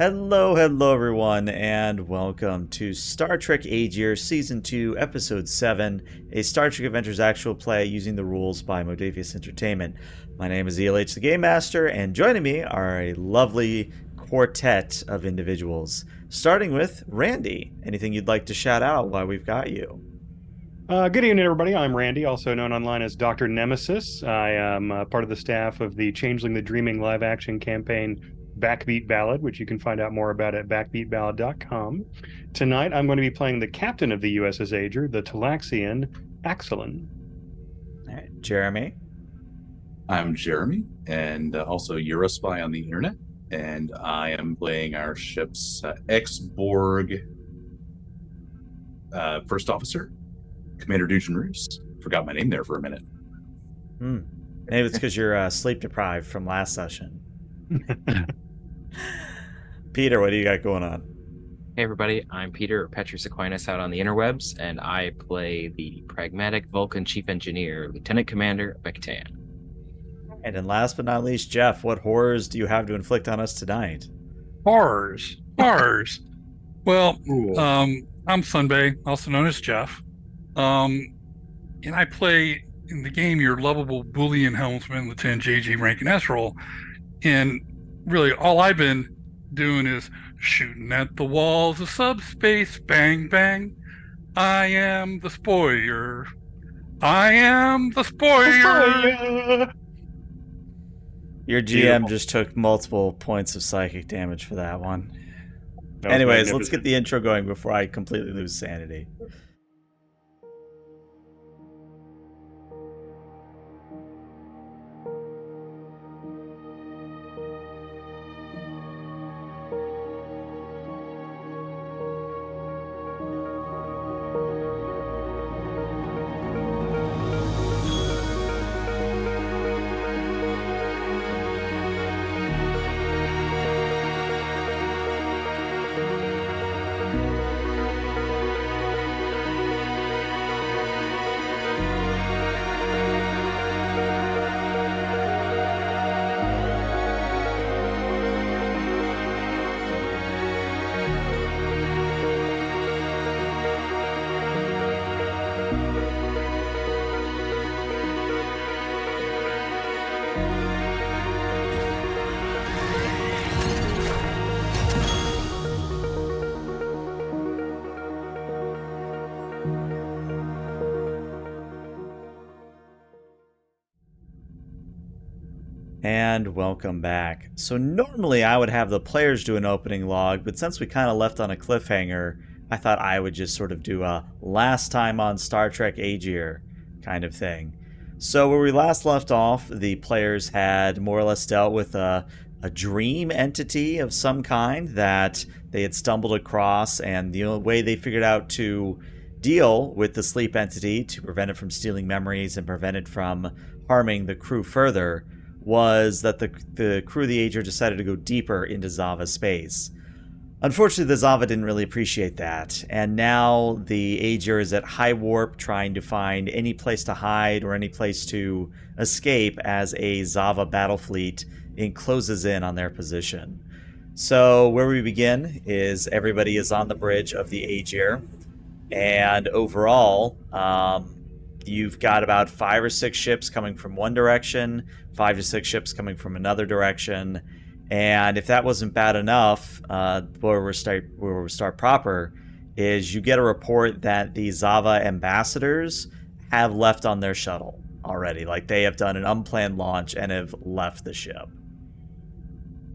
Hello everyone, and welcome to Star Trek Agir Season 2, Episode 7, a Star Trek Adventures actual play using the rules by Modavius Entertainment. My name is ELH the Game Master, and joining me are a lovely quartet of individuals. Starting with Randy. Anything you'd like to shout out while we've got you? Good evening, everybody. I'm Randy, also known online as Dr. Nemesis. I am part of the staff of the Changeling the Dreaming live-action campaign Backbeat Ballad, which you can find out more about at backbeatballad.com. Tonight, I'm going to be playing the captain of the U.S.S. Agir, the Talaxian Axelin. All right, Jeremy. I'm Jeremy, and also you're a spy on the internet, and I am playing our ship's ex-Borg first officer, Commander Dujan Roos. Forgot my name there for a minute. Maybe it's because you're sleep deprived from last session. Peter, what do you got going on? Hey everybody, I'm Peter, or Petrus Aquinas out on the interwebs, and I play the pragmatic Vulcan Chief Engineer, Lieutenant Commander Bektan. And then last but not least, Jeff, what horrors do you have to inflict on us tonight? Horrors. Well, I'm Sunbay, also known as Jeff. And I play in the game your lovable Boolean helmsman, Lieutenant J.G. Rankin Esrol. And really, all I've been doing is shooting at the walls of subspace, bang, bang. I am the spoiler. I am the spoiler. Your GM just took multiple points of psychic damage for that one. Anyways, let's get the intro going before I completely lose sanity. And welcome back. So normally I would have the players do an opening log, but since we kind of left on a cliffhanger, I thought I would just sort of do a last time on Star Trek Agir kind of thing. So where we last left off, the players had more or less dealt with a dream entity of some kind that they had stumbled across, and the only way they figured out to deal with the sleep entity to prevent it from stealing memories and prevent it from harming the crew further was that the crew of the Agir decided to go deeper into Xava space. Unfortunately, the Xava didn't really appreciate that, and now the Agir is at high warp trying to find any place to hide or any place to escape as a Xava battle fleet closes in on their position. So where we begin is everybody is on the bridge of the Agir, and overall, you've got about 5 or 6 ships coming from one direction, 5 to 6 ships coming from another direction, and if that wasn't bad enough, where we start proper is you get a report that the Xava ambassadors have left on their shuttle already. Like, they have done an unplanned launch and have left the ship.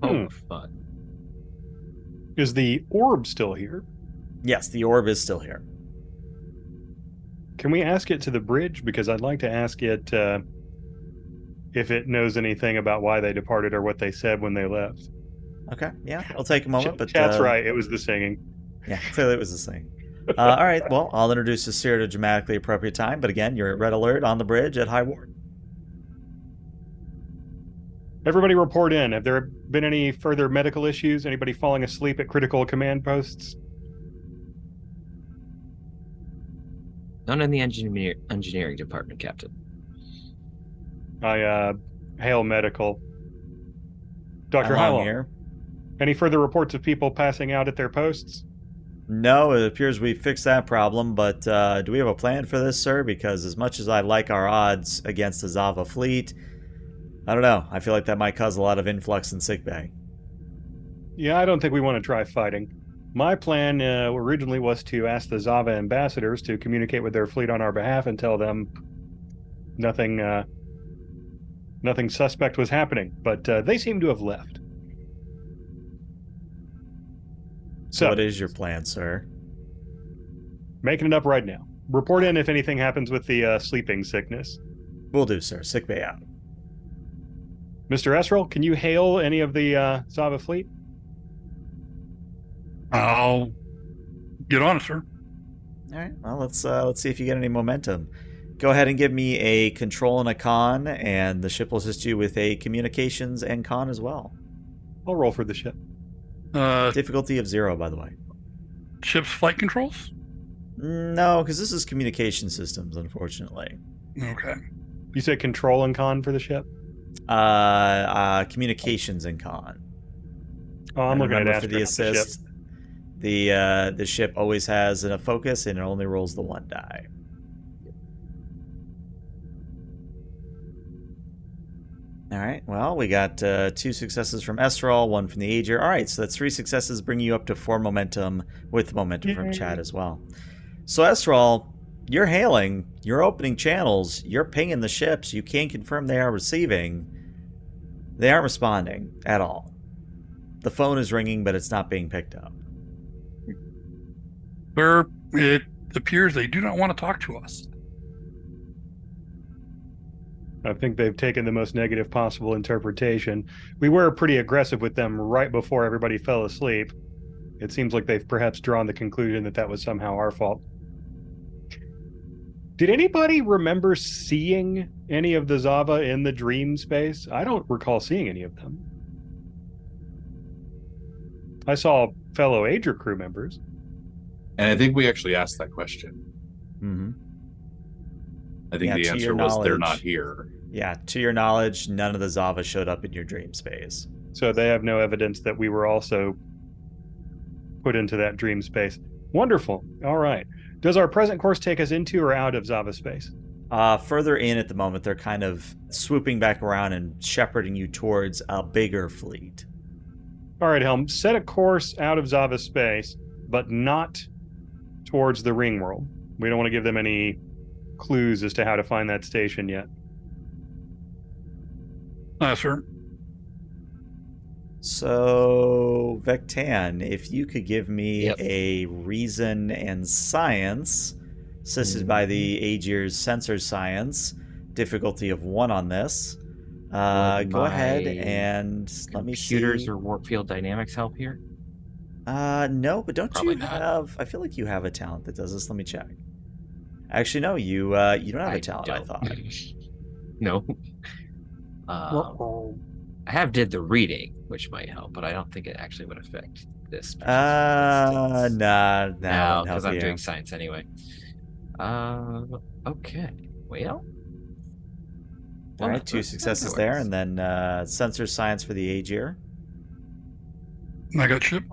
Oh, fun. Is the orb still here? Yes, the orb is still here. Can we ask it to the bridge? Because I'd like to ask it if it knows anything about why they departed or what they said when they left. Okay, yeah, it'll take a moment, but Chat's right, it was the singing. Yeah, clearly it was the singing. All right, well, I'll introduce this here at a dramatically appropriate time, but again, you're at red alert on the bridge at high warp. Everybody report in. Have there been any further medical issues? Anybody falling asleep at critical command posts? None in the engineering department, Captain. I hail medical. Dr. How long Hylon. here? Any further reports of people passing out at their posts? No, it appears we fixed that problem, but do we have a plan for this, sir? Because as much as I like our odds against the Xava fleet, I don't know. I feel like that might cause a lot of influx in sickbay. Yeah, I don't think we want to try fighting. My plan originally was to ask the Xava ambassadors to communicate with their fleet on our behalf and tell them nothing suspect was happening, but they seem to have left. So what is your plan, sir? Making it up right now. Report in if anything happens with the sleeping sickness. Will do, sir. Sickbay out. Mr. Esrel, can you hail any of the Xava fleet? I'll get on it, sir. All right. Well, let's see if you get any momentum. Go ahead and give me a control and a con, and the ship will assist you with a communications and con as well. I'll roll for the ship. Difficulty of 0, by the way. Ship's flight controls? No, because this is communication systems, unfortunately. Okay. You said control and con for the ship? Communications and con. Oh, I'm And looking at remember, for the Astra, not assist. The ship always has a focus, and it only rolls the 1 die. All right. Well, we got 2 successes from Esrol, 1 from the Agir. All right, so that's 3 successes, bringing you up to 4 momentum with momentum from Chad as well. So Esrol, you're hailing, you're opening channels, you're pinging the ships. You can confirm they are receiving. They aren't responding at all. The phone is ringing, but it's not being picked up. Sir, it appears they do not want to talk to us. I think they've taken the most negative possible interpretation. We were pretty aggressive with them right before everybody fell asleep. It seems like they've perhaps drawn the conclusion that that was somehow our fault. Did anybody remember seeing any of the Xava in the dream space? I don't recall seeing any of them. I saw fellow Agir crew members. And I think we actually asked that question. Mm-hmm. I think Yeah, the to answer your was they're knowledge. not here. Yeah, to your knowledge, none of the Xava showed up in your dream space. So they have no evidence that we were also put into that dream space. Wonderful. All right. Does our present course take us into or out of Xava space? Further in at the moment, they're kind of swooping back around and shepherding you towards a bigger fleet. All right, Helm. Set a course out of Xava space, but not towards the ring world. We don't want to give them any clues as to how to find that station yet. Sir. So, Vectan, if you could give me Yep. a reason and science, assisted by the Agir's sensor science, difficulty of 1 on this. Go ahead and let me see. Computers or warp field dynamics help here? No, but don't Probably you not. have? I feel like you have a talent that does this. Let me check. Actually, no, you don't have a talent. I don't. thought. No. I have did the reading, which might help, but I don't think it actually would affect this. Nah, No, wouldn't because help I'm you. doing science anyway. Okay. Well. All right, 2 successes there, and then sensor science for the Agir. I got ship.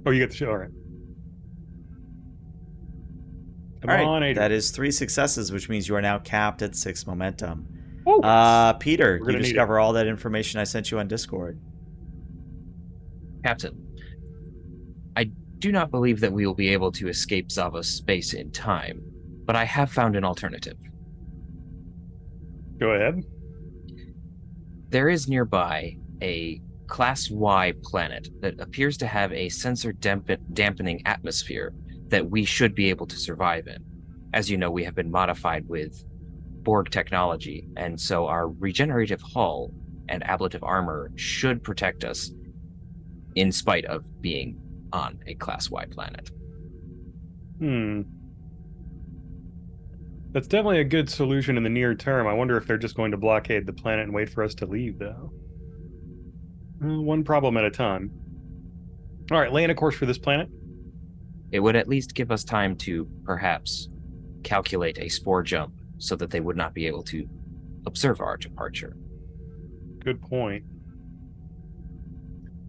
Oh, you get the show. All right. Come All right, on, Adrian. that is 3 successes, which means you are now capped at 6 momentum. Woo! Peter, We're you gonna need discover all that information I sent you on Discord. Captain, I do not believe that we will be able to escape Xava's space in time, but I have found an alternative. Go ahead. There is nearby a Class Y planet that appears to have a sensor dampening atmosphere that we should be able to survive in. As you know, we have been modified with Borg technology, and so our regenerative hull and ablative armor should protect us in spite of being on a Class Y planet. That's definitely a good solution in the near term. I wonder if they're just going to blockade the planet and wait for us to leave, though. One problem at a time. All right, laying a course for this planet. It would at least give us time to perhaps calculate a spore jump so that they would not be able to observe our departure. Good point.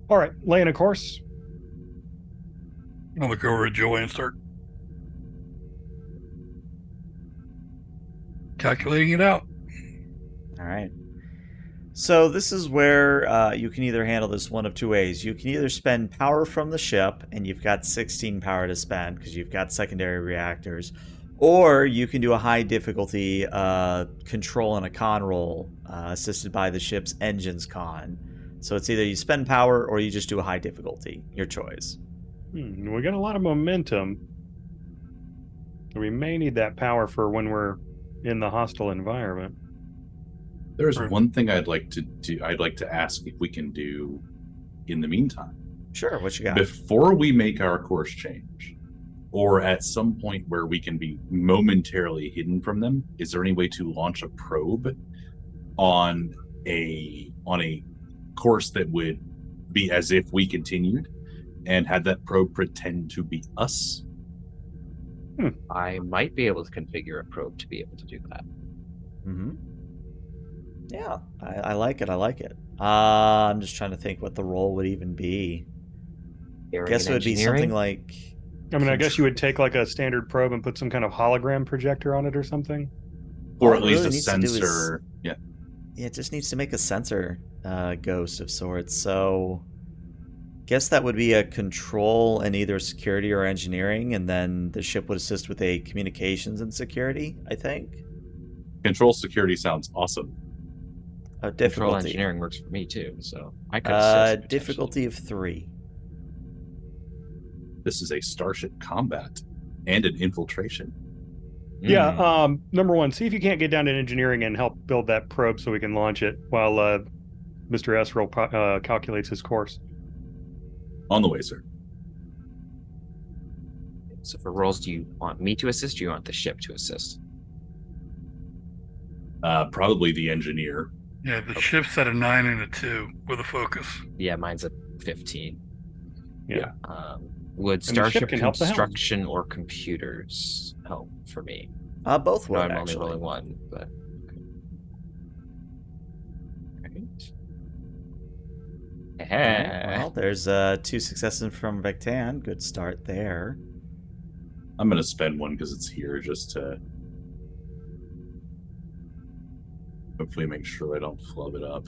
All right, laying a course. I'll look over at Joey and start calculating it out. All right. So this is where you can either handle this one of two ways. You can either spend power from the ship, and you've got 16 power to spend because you've got secondary reactors, or you can do a high difficulty control and a con roll assisted by the ship's engines con. So it's either you spend power or you just do a high difficulty. Your choice. We got a lot of momentum. We may need that power for when we're in the hostile environment. There's Right. one thing I'd like to do. I'd like to ask if we can do in the meantime. Sure, what you got? Before we make our course change, or at some point where we can be momentarily hidden from them, is there any way to launch a probe on a course that would be as if we continued and had that probe pretend to be us? I might be able to configure a probe to be able to do that. Mm-hmm. Yeah, I like it. I like it. I'm just trying to think what the role would even be. Area Guess it and would be something engineering? like. I mean, I guess you would take like a standard probe and put some kind of hologram projector on it or something. Or All at it least really a needs to do is- sensor? Yeah. Yeah, it just needs to make a sensor ghost of sorts. So, guess that would be a control in either security or engineering, and then the ship would assist with a communications and security. I think. Control security sounds awesome. Oh, Control difficulty. engineering works for me too, so I could assist. potentially. Difficulty of 3. This is a starship combat and an infiltration. Yeah. Mm. Number one, see if you can't get down to engineering and help build that probe so we can launch it while Mr. Esrel calculates his course. On the way, sir. So for roles, do you want me to assist or do you want the ship to assist? Probably the engineer. Yeah, the ship's at a 9 and a 2 with a focus. Yeah, mine's a 15. Yeah. Would the ship starship can help the helm. construction or computers help for me? Both No, would I'm actually. only rolling one, but okay. Right. Well, there's 2 successes from Vectan. Good start there. I'm going to spend one because it's here just to hopefully make sure I don't flub it up.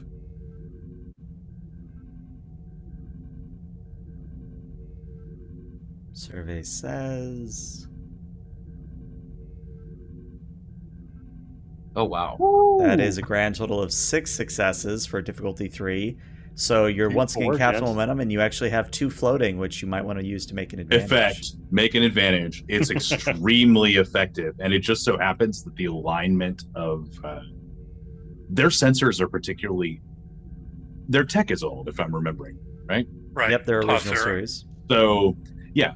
Survey says. Oh wow. That is a grand total of 6 successes for difficulty 3. So you're Two, once again 4, capital gents. momentum, and you actually have 2 floating, which you might want to use to make an advantage. Effect. Make an advantage. It's extremely effective. And it just so happens that the alignment of their sensors are particularly. Their tech is old, if I'm remembering, right? Right. Yep, their Toss original arrow. series. So, yeah.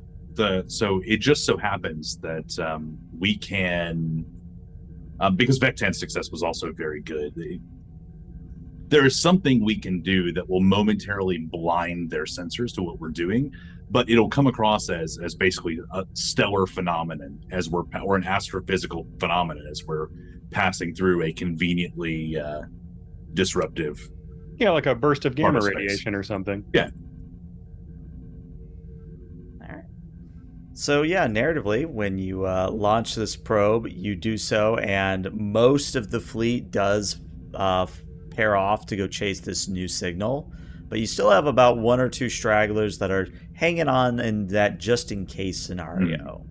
So it just so happens that we can. Because Vectan's success was also very good. There is something we can do that will momentarily blind their sensors to what we're doing, but it'll come across as basically a stellar phenomenon as or an astrophysical phenomenon as we're passing through a conveniently disruptive. Yeah, like a burst of Part gamma of space. radiation or something. So yeah, narratively, when you launch this probe, you do so, and most of the fleet does pair off to go chase this new signal. But you still have about 1 or 2 stragglers that are hanging on in that just-in-case scenario.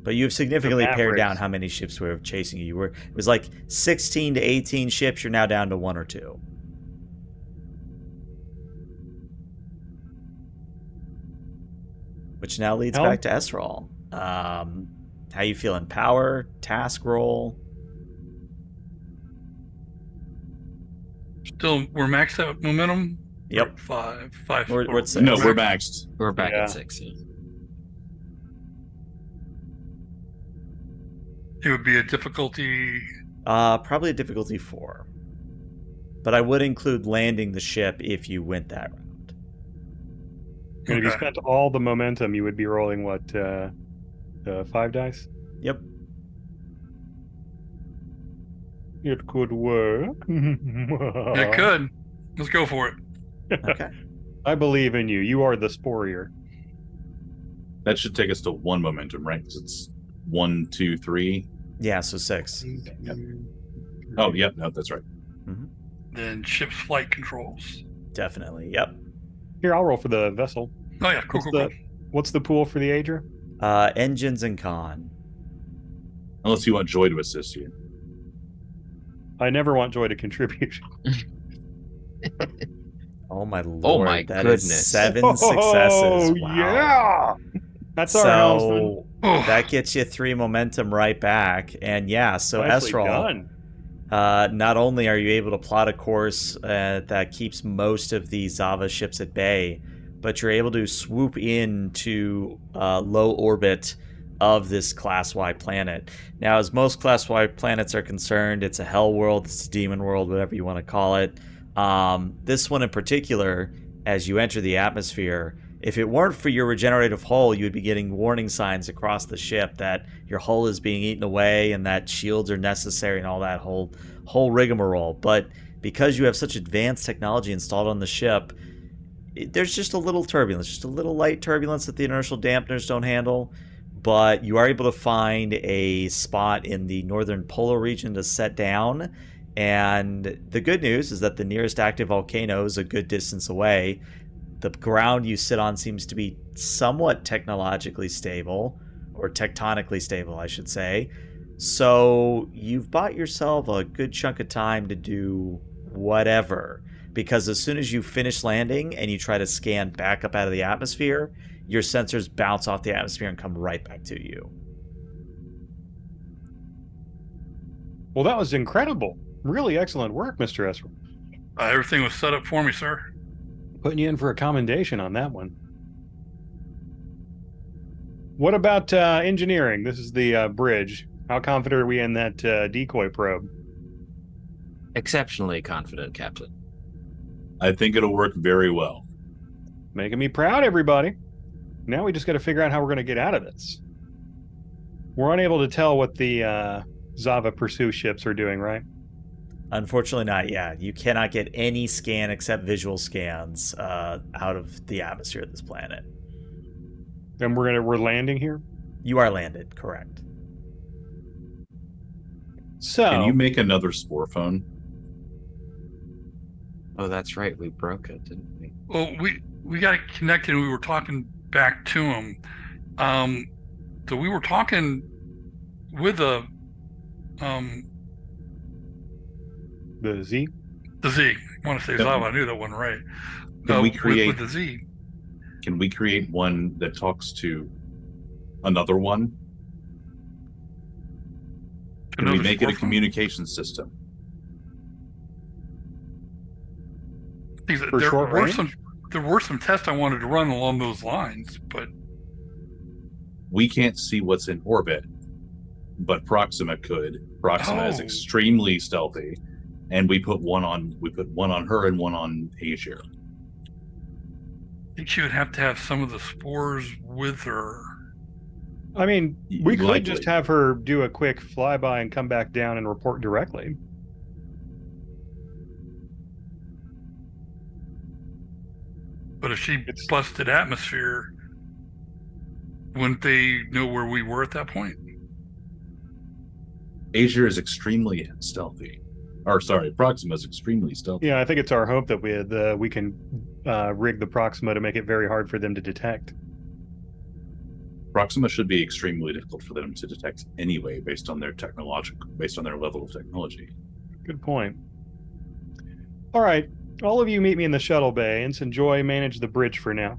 But you've significantly pared down Mavericks. how many ships were chasing you. It was like 16 to 18 ships. You're now down to 1 or 2. Which now leads Helm? back to Esrol. How you feeling? Power, task roll. Still, we're maxed out momentum. Yep. Five. We're at 6. No, we're maxed. We're back Yeah. at 6. Yeah. It would be a difficulty. Probably a difficulty 4. But I would include landing the ship if you went that round. And if you Okay. spent all the momentum, you would be rolling what, 5 dice? Yep. It could work. It could. Let's go for it. Okay. I believe in you. You are the Sporier. That should take us to 1 momentum, right? Because it's 1, 2, 3. Yeah, so 6. Yep. Oh, yep. No, that's right. Then ship's flight controls. Definitely. Yep. Here, I'll roll for the vessel. Oh yeah, cool, cool. What's the pool for the Agir? Engines and con. Unless you want Joy to assist you. I never want Joy to contribute. Oh my lord! Oh my that is goodness. 7 Oh, successes. Wow. yeah! That's our helmsman. Oh, That gets you 3 momentum right back, and yeah. So Nicely Esrol, done. not only are you able to plot a course that keeps most of the Xava ships at bay, but you're able to swoop into low orbit of this Class Y planet. Now, as most Class Y planets are concerned, it's a hell world, it's a demon world, whatever you want to call it. This one in particular, as you enter the atmosphere, if it weren't for your regenerative hull, you would be getting warning signs across the ship that your hull is being eaten away and that shields are necessary and all that whole rigmarole. But because you have such advanced technology installed on the ship, there's just a little turbulence, just a little light turbulence that the inertial dampeners don't handle. But you are able to find a spot in the northern polar region to set down. And the good news is that the nearest active volcano is a good distance away. The ground you sit on seems to be somewhat technologically stable, or tectonically stable, I should say. So you've bought yourself a good chunk of time to do whatever. Because as soon as you finish landing and you try to scan back up out of the atmosphere, your sensors bounce off the atmosphere and come right back to you. Well, that was incredible. Really excellent work, Mr. Esrol. everything was set up for me, sir. Putting you in for a commendation on that one. What about engineering? This is the bridge. How confident are we in that decoy probe? Exceptionally confident, Captain. I think it'll work very well. Making me proud, everybody. Now we just got to figure out how we're going to get out of this. We're unable to tell what the Xava Pursue ships are doing, right? Unfortunately not yet. You cannot get any scan except visual scans out of the atmosphere of this planet. And we're landing here? You are landed, correct. So Can you make another spore phone? Oh, that's right. We broke it, didn't we? Well, we got connected and we were talking back to him. So we were talking with the Z? the Z. I want to say Xava. I knew that wasn't right. Can we create with the Z? Can we create one that talks to another one? Can we make it a communication system? There were some tests I wanted to run along those lines, but We can't see what's in orbit, but Proxima could. Proxima is Oh. extremely stealthy, and we put one on her and one on Agir. I think she would have to have some of the spores with her. I mean, we could Likely. just have her do a quick flyby and come back down and report directly. But if she busted atmosphere, wouldn't they know where we were at that point? Agir is extremely stealthy. Proxima is extremely stealthy. Yeah, I think it's our hope that we can rig the Proxima to make it very hard for them to detect. Proxima should be extremely difficult for them to detect anyway, based on their level of technology. Good point. All right, all of you meet me in the shuttle bay. Ensign Joy, manage the bridge for now.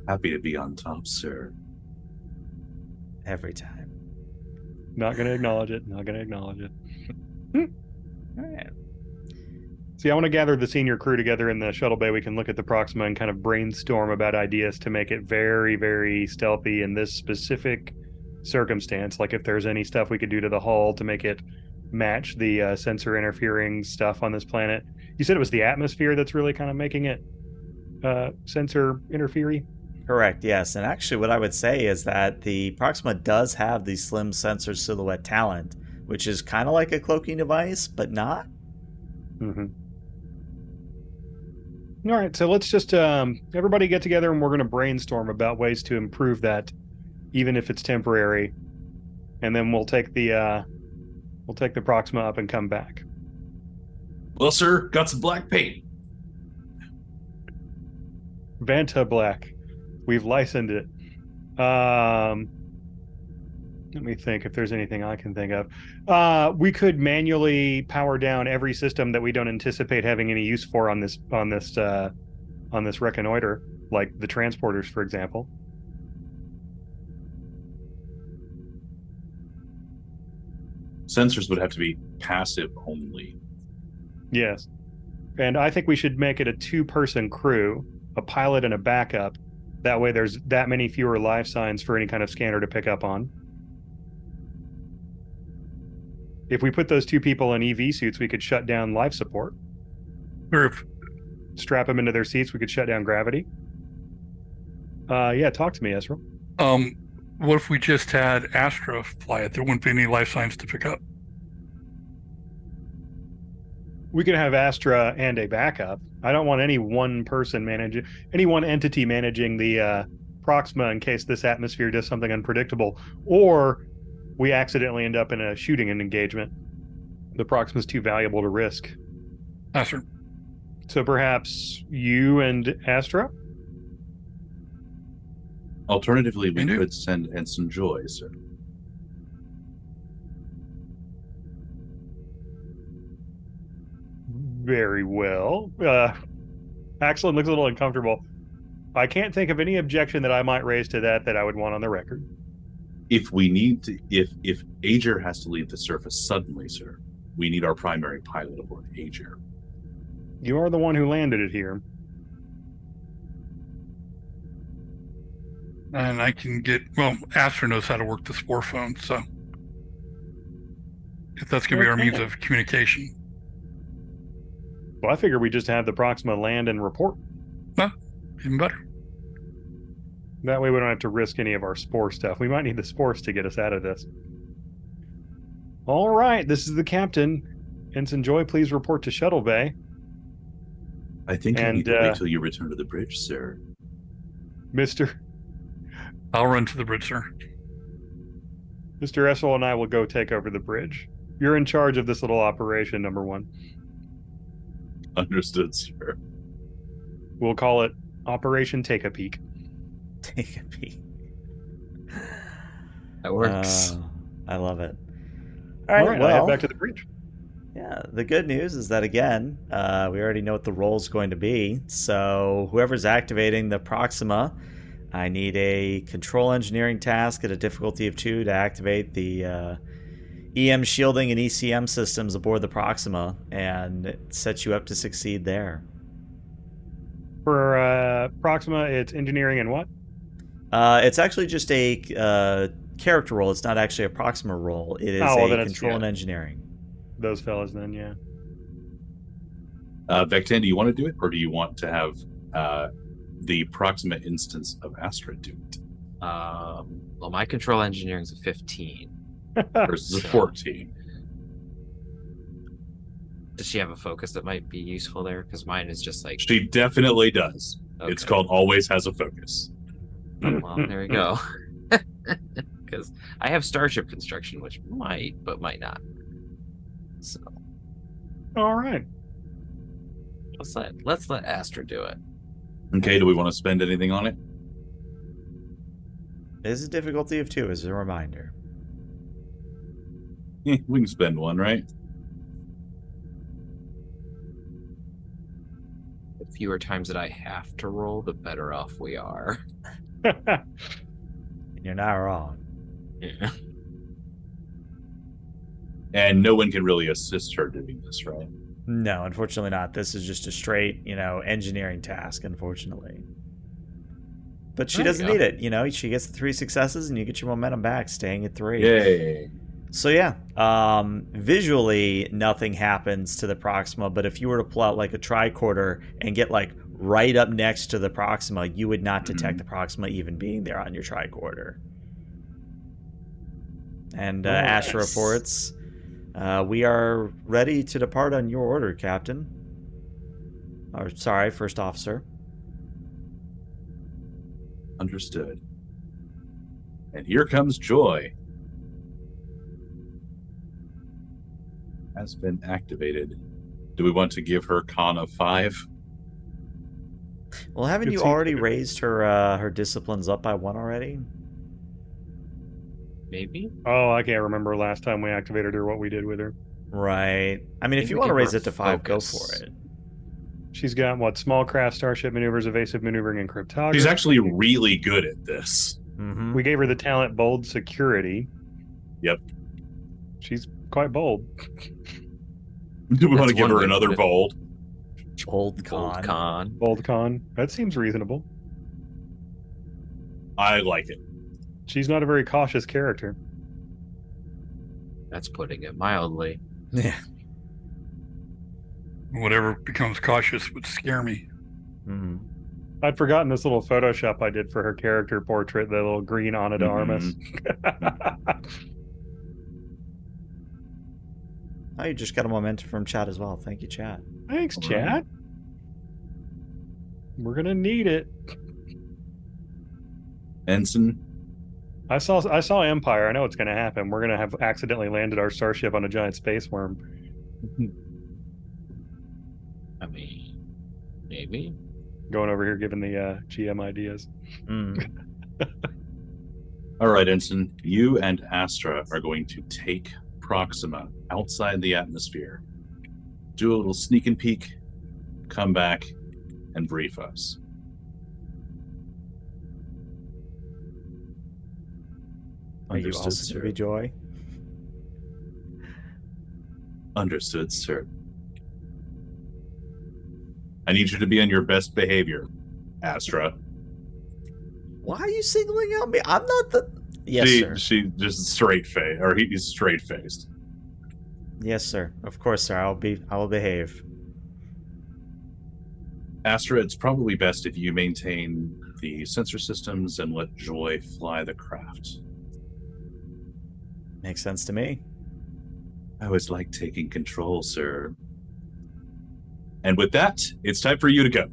Happy to be on top, sir. Every time. Not going to acknowledge it. Not going to acknowledge it. All right. See, I want to gather the senior crew together in the shuttle bay. We can look at the Proxima and kind of brainstorm about ideas to make it very, very stealthy in this specific circumstance. Like if there's any stuff we could do to the hull to make it match the sensor interfering stuff on this planet. You said it was the atmosphere that's really kind of making it sensor interfere-y? Correct, yes. And actually what I would say is that the Proxima does have the slim sensor silhouette talent, which is kind of like a cloaking device, but not. Mm-hmm. All right, so let's just everybody get together and we're going to brainstorm about ways to improve that, even if it's temporary, and then we'll take the Proxima up and come back. Well, sir, got some black paint. Vanta Black, we've licensed it. Let me think if there's anything I can think of. We could manually power down every system that we don't anticipate having any use for on this reconnoiter, like the transporters, for example. Sensors would have to be passive only. Yes. And I think we should make it a 2-person crew, a pilot and a backup. That way there's that many fewer life signs for any kind of scanner to pick up on. If we put those 2 people in EV suits, we could shut down life support. Or if Strap them into their seats, we could shut down gravity. Yeah, talk to me, Ezra. what if we just had Astra fly it? There wouldn't be any life signs to pick up. We could have Astra and a backup. I don't want any one entity managing the Proxima in case this atmosphere does something unpredictable, or we accidentally end up in a shooting engagement. The Proxima's too valuable to risk. Astra. So perhaps you and Astra? Alternatively, we Can do. could send Ensign Joy, sir. Very well. Axel looks a little uncomfortable. I can't think of any objection that I might raise to that I would want on the record. If we need to, if Agir has to leave the surface suddenly, sir, we need our primary pilot aboard Agir. You are the one who landed it here. And I can get, well, Astra knows how to work the spore phone, so if that's going to be our means of communication. Well, I figure we just have the Proxima land and report. Even better. That way we don't have to risk any of our spore stuff. We might need the spores to get us out of this. All right, this is the captain. Ensign Joy, please report to Shuttle Bay. I think I And, need to wait till you return to the bridge, sir. Mr. I'll run to the bridge, sir. Mr. Essel and I will go take over the bridge. You're in charge of this little operation, number one. Understood, sir. We'll call it Operation Take a Peek. Take a peek. That works. I love it. All right, I'll head back to the bridge. Yeah, the good news is that, again, we already know what the role is going to be. So whoever's activating the Proxima, I need a control engineering task at a difficulty of 2 to activate the EM shielding and ECM systems aboard the Proxima, and it sets you up to succeed there. For Proxima, it's engineering and what? It's actually just a character role. It's not actually a Proxima role. It is control and engineering. Those fellas then, yeah. Vectan, do you want to do it, or do you want to have the Proxima instance of Astra do it? Well, my control engineering is a 15. Versus a 14. Does she have a focus that might be useful there? Because mine is just like... She definitely does. Okay. It's called Always Has a Focus. Well, there we go. Because I have starship construction, which might, but might not. So All right. let's let Astra do it. Okay, do we want to spend anything on it? It is a difficulty of 2, as a reminder. We can spend 1, right? The fewer times that I have to roll, the better off we are. You're not wrong. Yeah. And no one can really assist her doing this, right? No, unfortunately not. This is just a straight, engineering task, unfortunately. But she There you doesn't go. need it. She gets the 3 successes, and you get your momentum back, staying at 3. Yay. So yeah, visually nothing happens to the Proxima, but if you were to pull out like a tricorder and get like right up next to the Proxima, you would not detect the Proxima even being there on your tricorder. And Astra Nice. reports, we are ready to depart on your order, Captain. Or, sorry, first officer. Understood. And here comes Joy. Has been activated. Do we want to give her con of 5? Well, haven't Good you seat, already David. raised her disciplines up by 1 already? Maybe? Oh, I can't remember last time we activated her, what we did with her. Right. I mean, if think you we want to gave raise her it to 5, go for focus. it. She's got what? Small craft, starship maneuvers, evasive maneuvering, and cryptography. She's actually really good at this. Mm-hmm. We gave her the talent bold security. Yep. She's quite bold. Do we want to That's give one her way to another put it. bold? Old Bold con. con. Bold con. That seems reasonable. I like it. She's not a very cautious character. That's putting it mildly. Yeah. Whatever becomes cautious would scare me. Mm-hmm. I'd forgotten this little Photoshop I did for her character portrait, the little green Anna Armas. Oh, you just got a momentum from chat as well. Thank you, chat. Thanks, All chat. We're gonna need it. Ensign, I saw Empire. I know what's gonna happen. We're gonna have accidentally landed our starship on a giant space worm. I mean, maybe. Going over here giving the GM ideas. Mm. all right, Ensign, you and Astra are going to take Proxima outside the atmosphere, do a little sneak and peek, come back, and brief us. Are you Understood, also sir. to be Joy? Understood, sir. I need you to be on your best behavior, Astra. Why are you singling out me? I'm not the... Yes, sir. She just straight face, or he's straight faced. Yes, sir. Of course, sir. I will behave. Astra, it's probably best if you maintain the sensor systems and let Joy fly the craft. Makes sense to me. I always like taking control, sir. And with that, it's time for you to go.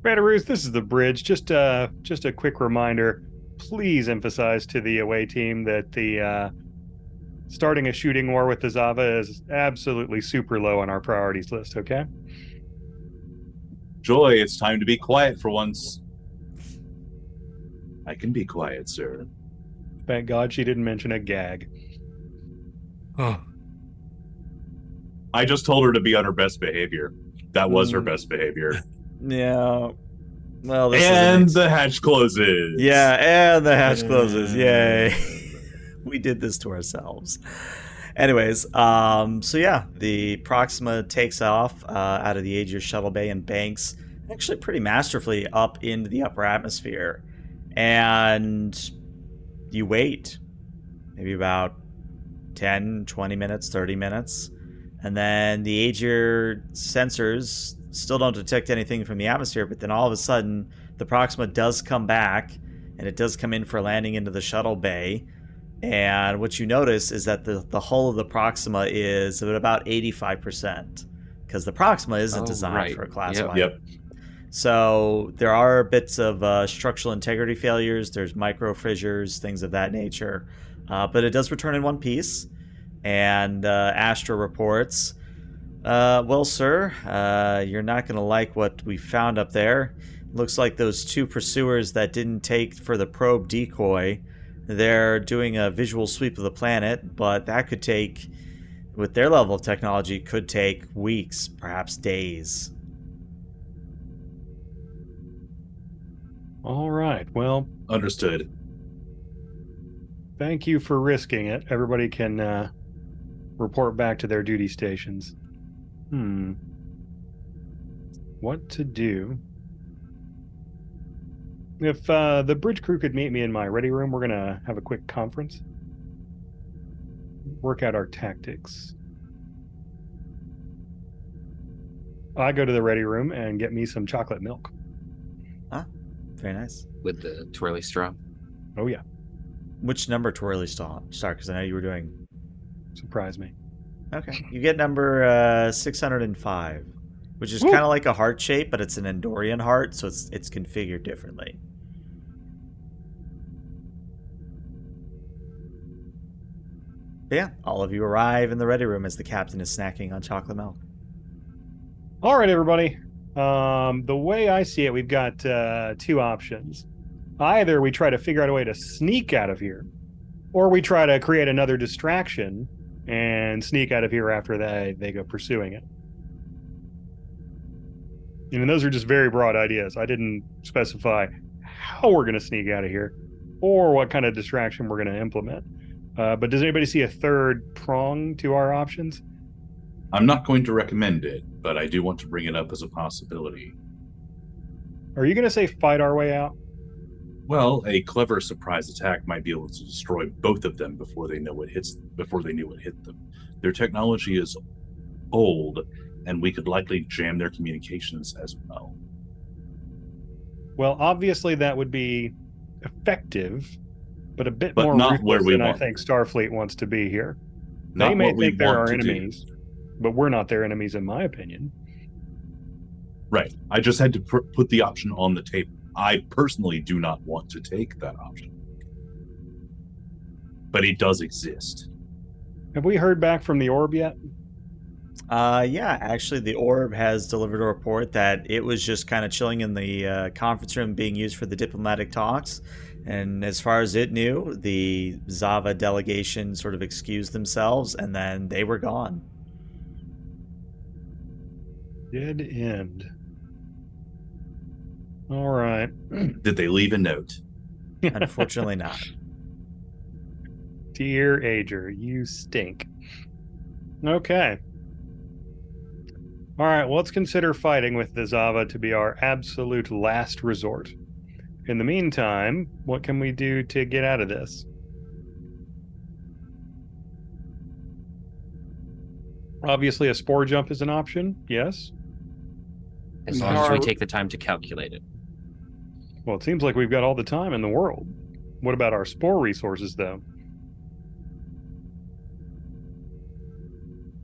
Belarus, this is the bridge. Just a quick reminder. Please emphasize to the away team that the starting a shooting war with the Xava is absolutely super low on our priorities list. Okay. Joy, it's time to be quiet for once. I can be quiet, sir. Thank God she didn't mention a gag. Oh, I just told her to be on her best behavior. That was her best behavior. Yeah. Well, this And is the hatch closes. Yeah, and the hatch closes. Yay. We did this to ourselves. Anyways, so yeah, the Proxima takes off out of the Agir shuttle bay and banks actually pretty masterfully up into the upper atmosphere. And you wait maybe about 10, 20 minutes, 30 minutes. And then the Agir sensors still don't detect anything from the atmosphere, but then all of a sudden the Proxima does come back, and it does come in for landing into the shuttle bay. And what you notice is that the hull of the Proxima is at about 85%, because the Proxima isn't designed for a class Y. Yep. So there are bits of structural integrity failures. There's micro fissures, things of that nature. But it does return in one piece. And Astra reports, well, sir, you're not going to like what we found up there. Looks like those 2 pursuers that didn't take for the probe decoy, they're doing a visual sweep of the planet, but that could take, with their level of technology, could take weeks, perhaps days. All right. Well, Understood. thank you for risking it. Everybody can report back to their duty stations. What to do? If the bridge crew could meet me in my ready room, we're going to have a quick conference. Work out our tactics. I go to the ready room and get me some chocolate milk. Very nice. With the twirly straw. Oh, yeah. Which number twirly star? Sorry, because I know you were doing... Surprise me. Okay. You get number 605. which is Woo! kind of like a heart shape, but it's an Endorian heart, so it's configured differently. But yeah, all of you arrive in the ready room as the captain is snacking on chocolate milk. All right, everybody. The way I see it, we've got two options. Either we try to figure out a way to sneak out of here, or we try to create another distraction and sneak out of here after they go pursuing it. And those are just very broad ideas. I didn't specify how we're going to sneak out of here or what kind of distraction we're going to implement. But does anybody see a third prong to our options? I'm not going to recommend it, but I do want to bring it up as a possibility. Are you going to say fight our way out? Well, a clever surprise attack might be able to destroy both of them before they knew what hit them. Their technology is old, and we could likely jam their communications as well. Well, obviously that would be effective, but a bit But more not ruthless where we than I want. think Starfleet wants to be here. Not They may what we think they're want our to do. enemies, but we're not their enemies, in my opinion. Right. I just had to put the option on the table. I personally do not want to take that option. But it does exist. Have we heard back from the orb yet? Yeah, actually, the orb has delivered a report that it was just kind of chilling in the conference room being used for the diplomatic talks. And as far as it knew, the Xava delegation sort of excused themselves, and then they were gone. Dead end. All right. Did they leave a note? Unfortunately not. Dear Agir, you stink. Okay. All right, well, let's consider fighting with the Xava to be our absolute last resort. In the meantime, what can we do to get out of this? Obviously, a spore jump is an option, yes? As long as we Our- take the time to calculate it. Well, it seems like we've got all the time in the world. What about our spore resources, though?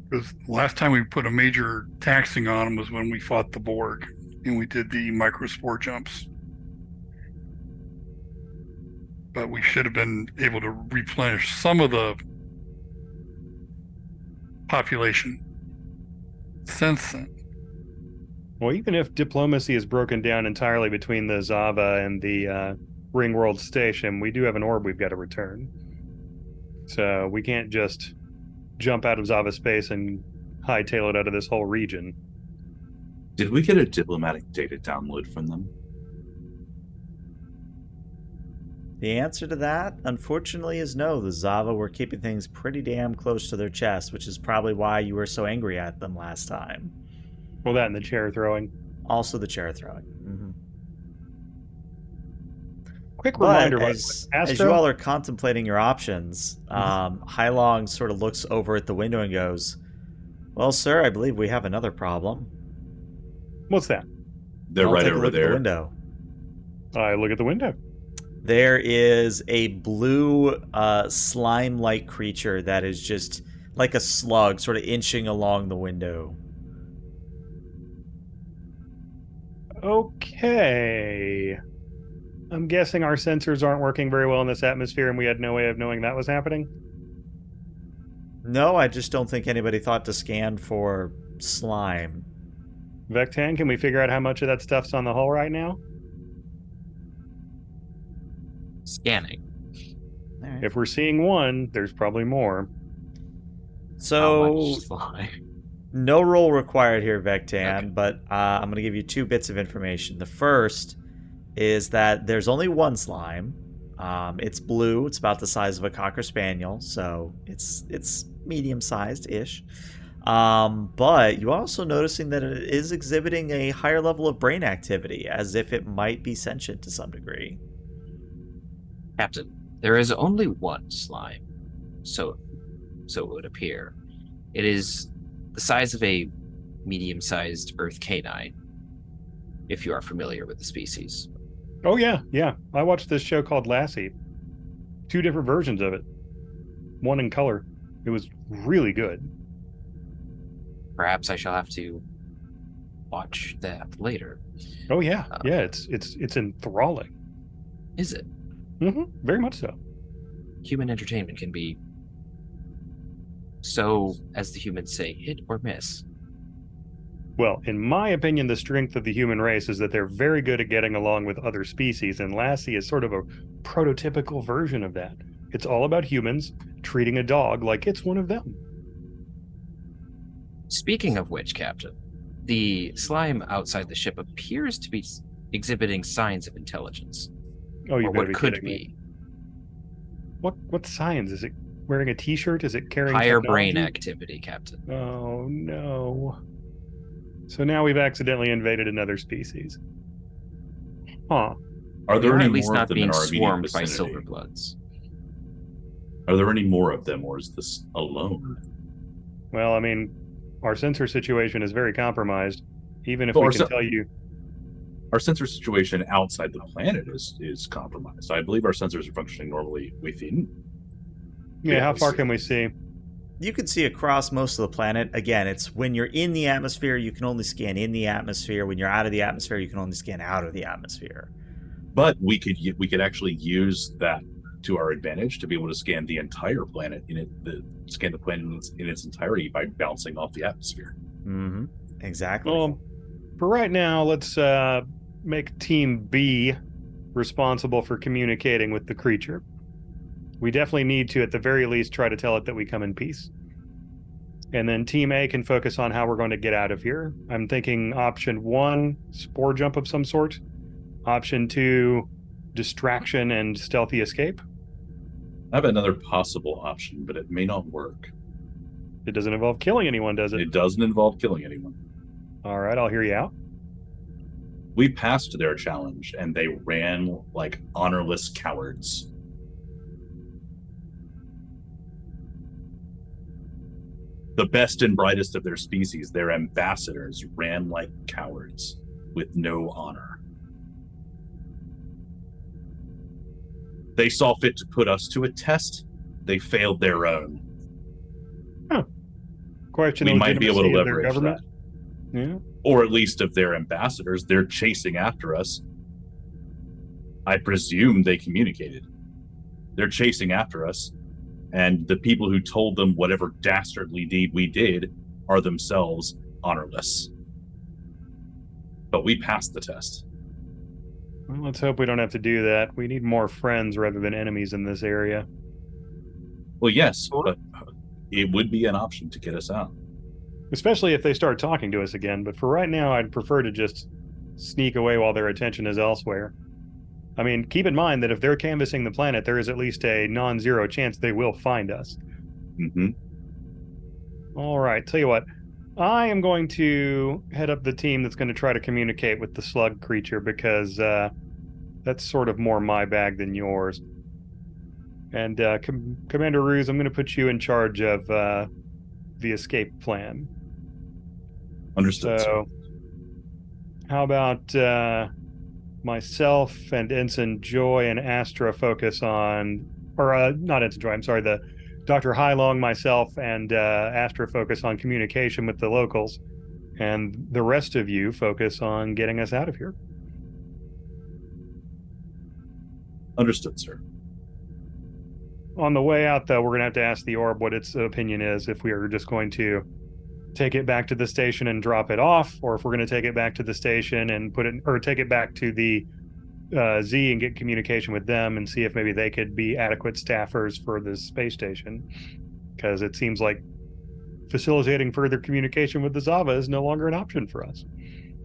Because last time we put a major taxing on them was when we fought the Borg and we did the microspore jumps. But we should have been able to replenish some of the population since then. Well, even if diplomacy is broken down entirely between the Xava and the Ringworld Station, we do have an orb we've got to return. So we can't just jump out of Xava space and hightail it out of this whole region. Did we get a diplomatic data download from them? The answer to that, unfortunately, is no. The Xava were keeping things pretty damn close to their chest, which is probably why you were so angry at them last time. Well, that and the chair throwing. Also the chair throwing. Quick But reminder, by the as way, you Astro? all are contemplating your options, Hailong sort of looks over at the window and goes, "Well, sir, I believe we have another problem." What's that? They're I'll right take a over look at the there. window. I look at the window. There is a blue slime-like creature that is just like a slug, sort of inching along the window. Okay. I'm guessing our sensors aren't working very well in this atmosphere and we had no way of knowing that was happening. No, I just don't think anybody thought to scan for slime. Vectan, can we figure out how much of that stuff's on the hull right now? Scanning. All right. If we're seeing one, there's probably more. How So, much slime? no roll required here, Vectan, Okay. but I'm going to give you 2 bits of information. The first is that there's only one slime. It's blue. It's about the size of a Cocker Spaniel, so it's medium-sized-ish. But you're also noticing that it is exhibiting a higher level of brain activity, as if it might be sentient to some degree. Captain, there is only one slime, so it would appear. It is the size of a medium-sized Earth canine, if you are familiar with the species. Oh, yeah. I watched this show called Lassie. 2 different versions of it. One in color. It was really good. Perhaps I shall have to watch that later. Oh yeah, yeah. It's enthralling. Is it? Very much so. Human entertainment can be so, as the humans say, hit or miss. Well, in my opinion, the strength of the human race is that they're very good at getting along with other species, and Lassie is sort of a prototypical version of that. It's all about humans treating a dog like it's one of them. Speaking of which, Captain, the slime outside the ship appears to be exhibiting signs of intelligence. Oh, you or better what be could kidding me. be. What signs? Is it wearing a T-shirt? Is it carrying Higher technology? brain activity, Captain. Oh no. So now we've accidentally invaded another species. Huh. Are there Or any at least more of not them in being our immediate swarmed by vicinity? silverbloods. Are there any more of them, or is this alone? Well, I mean, our sensor situation is very compromised. Even if Well, we our can sen- tell you, Our sensor situation outside the planet is compromised. I believe our sensors are functioning normally within. yeah, how Yes. far can we see? You can see across most of the planet. Again, it's when you're in the atmosphere, you can only scan in the atmosphere. When you're out of the atmosphere, you can only scan out of the atmosphere. But we could actually use that to our advantage to be able to scan the entire planet scan the planet in its entirety by bouncing off the atmosphere. Mm-hmm. Exactly. Well, for right now, let's make Team B responsible for communicating with the creature. We definitely need to, at the very least, try to tell it that we come in peace. And then Team A can focus on how we're going to get out of here. I'm thinking option 1, spore jump of some sort. Option 2, distraction and stealthy escape. I have another possible option, but it may not work. It doesn't involve killing anyone, does it? It doesn't involve killing anyone. All right, I'll hear you out. We passed their challenge, and they ran like honorless cowards. The best and brightest of their species, their ambassadors, ran like cowards with no honor. They saw fit to put us to a test. They failed their own. Question We the might be able to legitimacy of their leverage government. that. Yeah. Or at least of their ambassadors. They're chasing after us. I presume they communicated. They're chasing after us. And the people who told them whatever dastardly deed we did are themselves honorless. But we passed the test. Well, let's hope we don't have to do that. We need more friends rather than enemies in this area. Well, yes, but it would be an option to get us out. Especially if they start talking to us again. But for right now, I'd prefer to just sneak away while their attention is elsewhere. I mean, keep in mind that if they're canvassing the planet, there is at least a non-zero chance they will find us. Mm-hmm. All right, tell you what. I am going to head up the team that's going to try to communicate with the slug creature because that's sort of more my bag than yours. And Commander Ruse, I'm going to put you in charge of the escape plan. Understood. So, how about myself and Ensign Joy and Astra focus on, or not Ensign Joy, I'm sorry, the Dr. Hylong, myself, and Astra focus on communication with the locals, and the rest of you focus on getting us out of here. Understood, sir. On the way out, though, we're going to have to ask the orb what its opinion is, if we are just going to take it back to the station and drop it off, or if we're going to take it back to the station and put it, or take it back to the Z and get communication with them and see if maybe they could be adequate staffers for the space station. Because it seems like facilitating further communication with the Xava is no longer an option for us.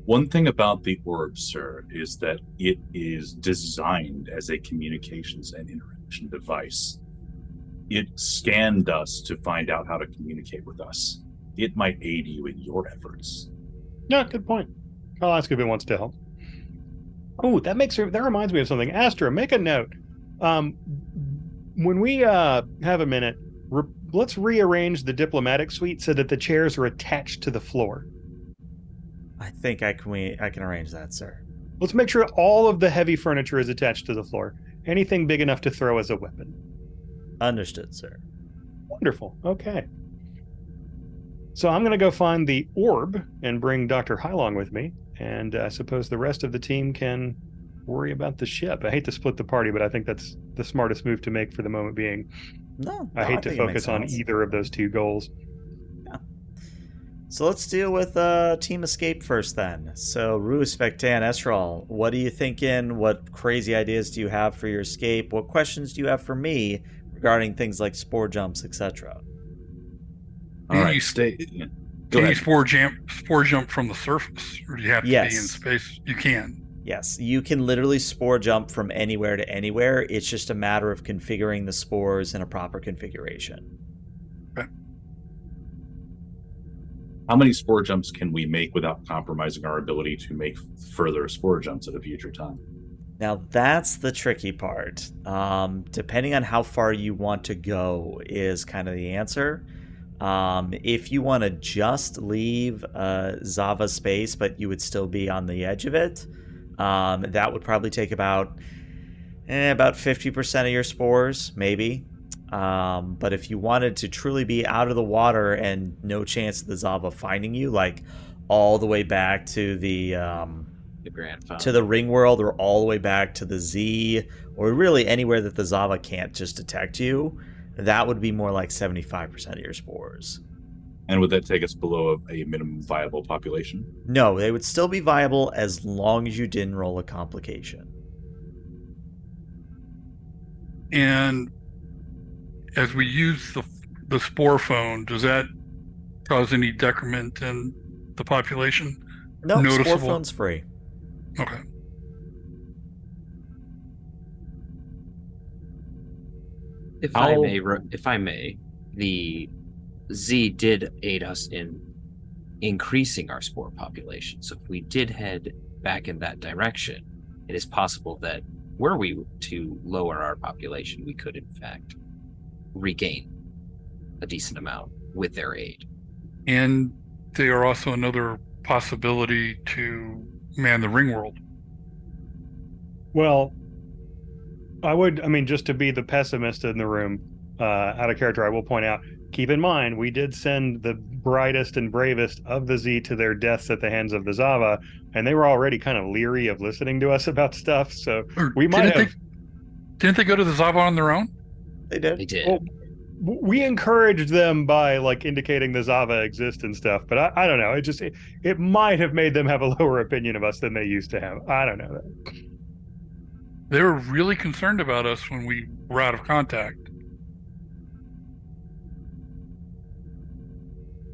One thing about the orb, sir, is that it is designed as a communications and interaction device. It scanned us to find out how to communicate with us. It might aid you in your efforts. Yeah, good point. I'll ask if it wants to help. Oh, that reminds me of something. Astra, make a note. When we have a minute, let's rearrange the diplomatic suite so that the chairs are attached to the floor. I think I can arrange that, sir. Let's make sure all of the heavy furniture is attached to the floor. Anything big enough to throw as a weapon. Understood, sir. Wonderful. Okay. So I'm going to go find the orb and bring Dr. Hylong with me. And I suppose the rest of the team can worry about the ship. I hate to split the party, but I think that's the smartest move to make for the moment being. No, I hate to think it makes focus on sense. either of those two goals. So let's deal with Team Escape first then. So Rus, Vectan, Esral, what are you thinking? What crazy ideas do you have for your escape? What questions do you have for me regarding things like spore jumps, etc.? All right, You- stay. Go Can you ahead. spore jump from the surface, or do you have to be in Yes. space? You can. Yes, you can literally spore jump from anywhere to anywhere. It's just a matter of configuring the spores in a proper configuration. How many spore jumps can we make without compromising our ability to make further spore jumps at a future time? Now that's the tricky part. Depending on how far you want to go is kind of the answer. If you want to just leave Xava space, but you would still be on the edge of it, that would probably take about 50% of your spores, maybe. But if you wanted to truly be out of the water and no chance of the Xava finding you, like all the way back to the Grand Found. to the ring world, or all the way back to the Z, or really anywhere that the Xava can't just detect you, that would be more like 75% of your spores. And would that take us below a minimum viable population? No, they would still be viable as long as you didn't roll a complication. And as we use the spore phone, does that cause any decrement in the population? No, spore Noticeable. phone's free. Okay. If I may, the Z did aid us in increasing our spore population. So if we did head back in that direction, it is possible that were we to lower our population, we could in fact regain a decent amount with their aid. And they are also another possibility to man the ring world. Well, just to be the pessimist in the room, out of character, I will point out, keep in mind, we did send the brightest and bravest of the Z to their deaths at the hands of the Xava, and they were already kind of leery of listening to us about stuff, so Or we might have... Didn't they go to the Xava on their own? They did. They did. Well, we encouraged them by indicating the Xava exists and stuff, but I don't know. It might have made them have a lower opinion of us than they used to have. I don't know. They were really concerned about us when we were out of contact.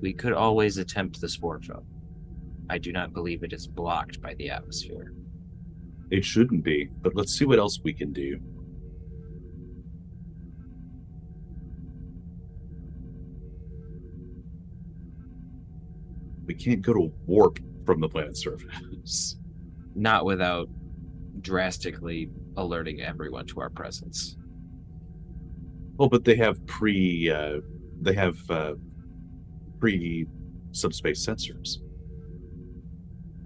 We could always attempt the spore phone. I do not believe it is blocked by the atmosphere. It shouldn't be, but let's see what else we can do. We can't go to warp from the planet's surface. Not without drastically alerting everyone to our presence. Oh, but they have pre subspace sensors.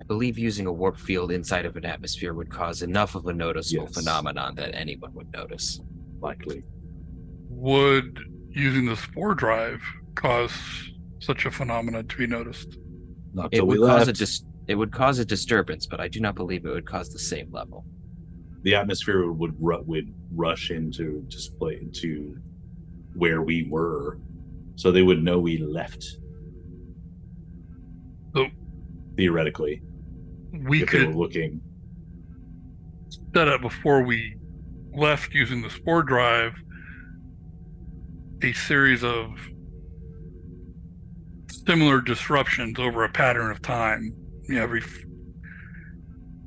I believe using a warp field inside of an atmosphere would cause enough of a noticeable Yes. phenomenon that anyone would notice. Likely. Would using the spore drive cause such a phenomenon to be noticed? Not It till we would left. it would cause a disturbance, but I do not believe it would cause the same level. The atmosphere would rush into where we were, so they would know we left. So Theoretically, we if they were could looking. set up before we left using the spore drive a series of similar disruptions over a pattern of time,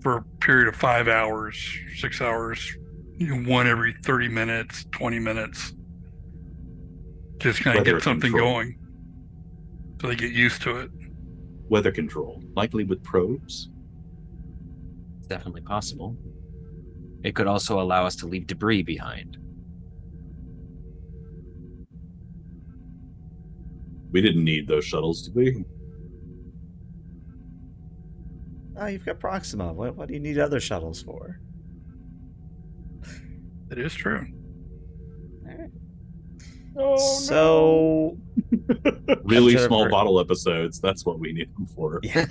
for a period of 5 hours, 6 hours, one every 30 minutes, 20 minutes. Just kind of Weather get something control. going so they get used to it. Weather control, likely with probes. It's definitely possible. It could also allow us to leave debris behind. We didn't need those shuttles, did we? Oh, you've got Proxima. What do you need other shuttles for? It is true. All right. Oh, So Really Jennifer- small bottle episodes. That's what we need them for. Yeah.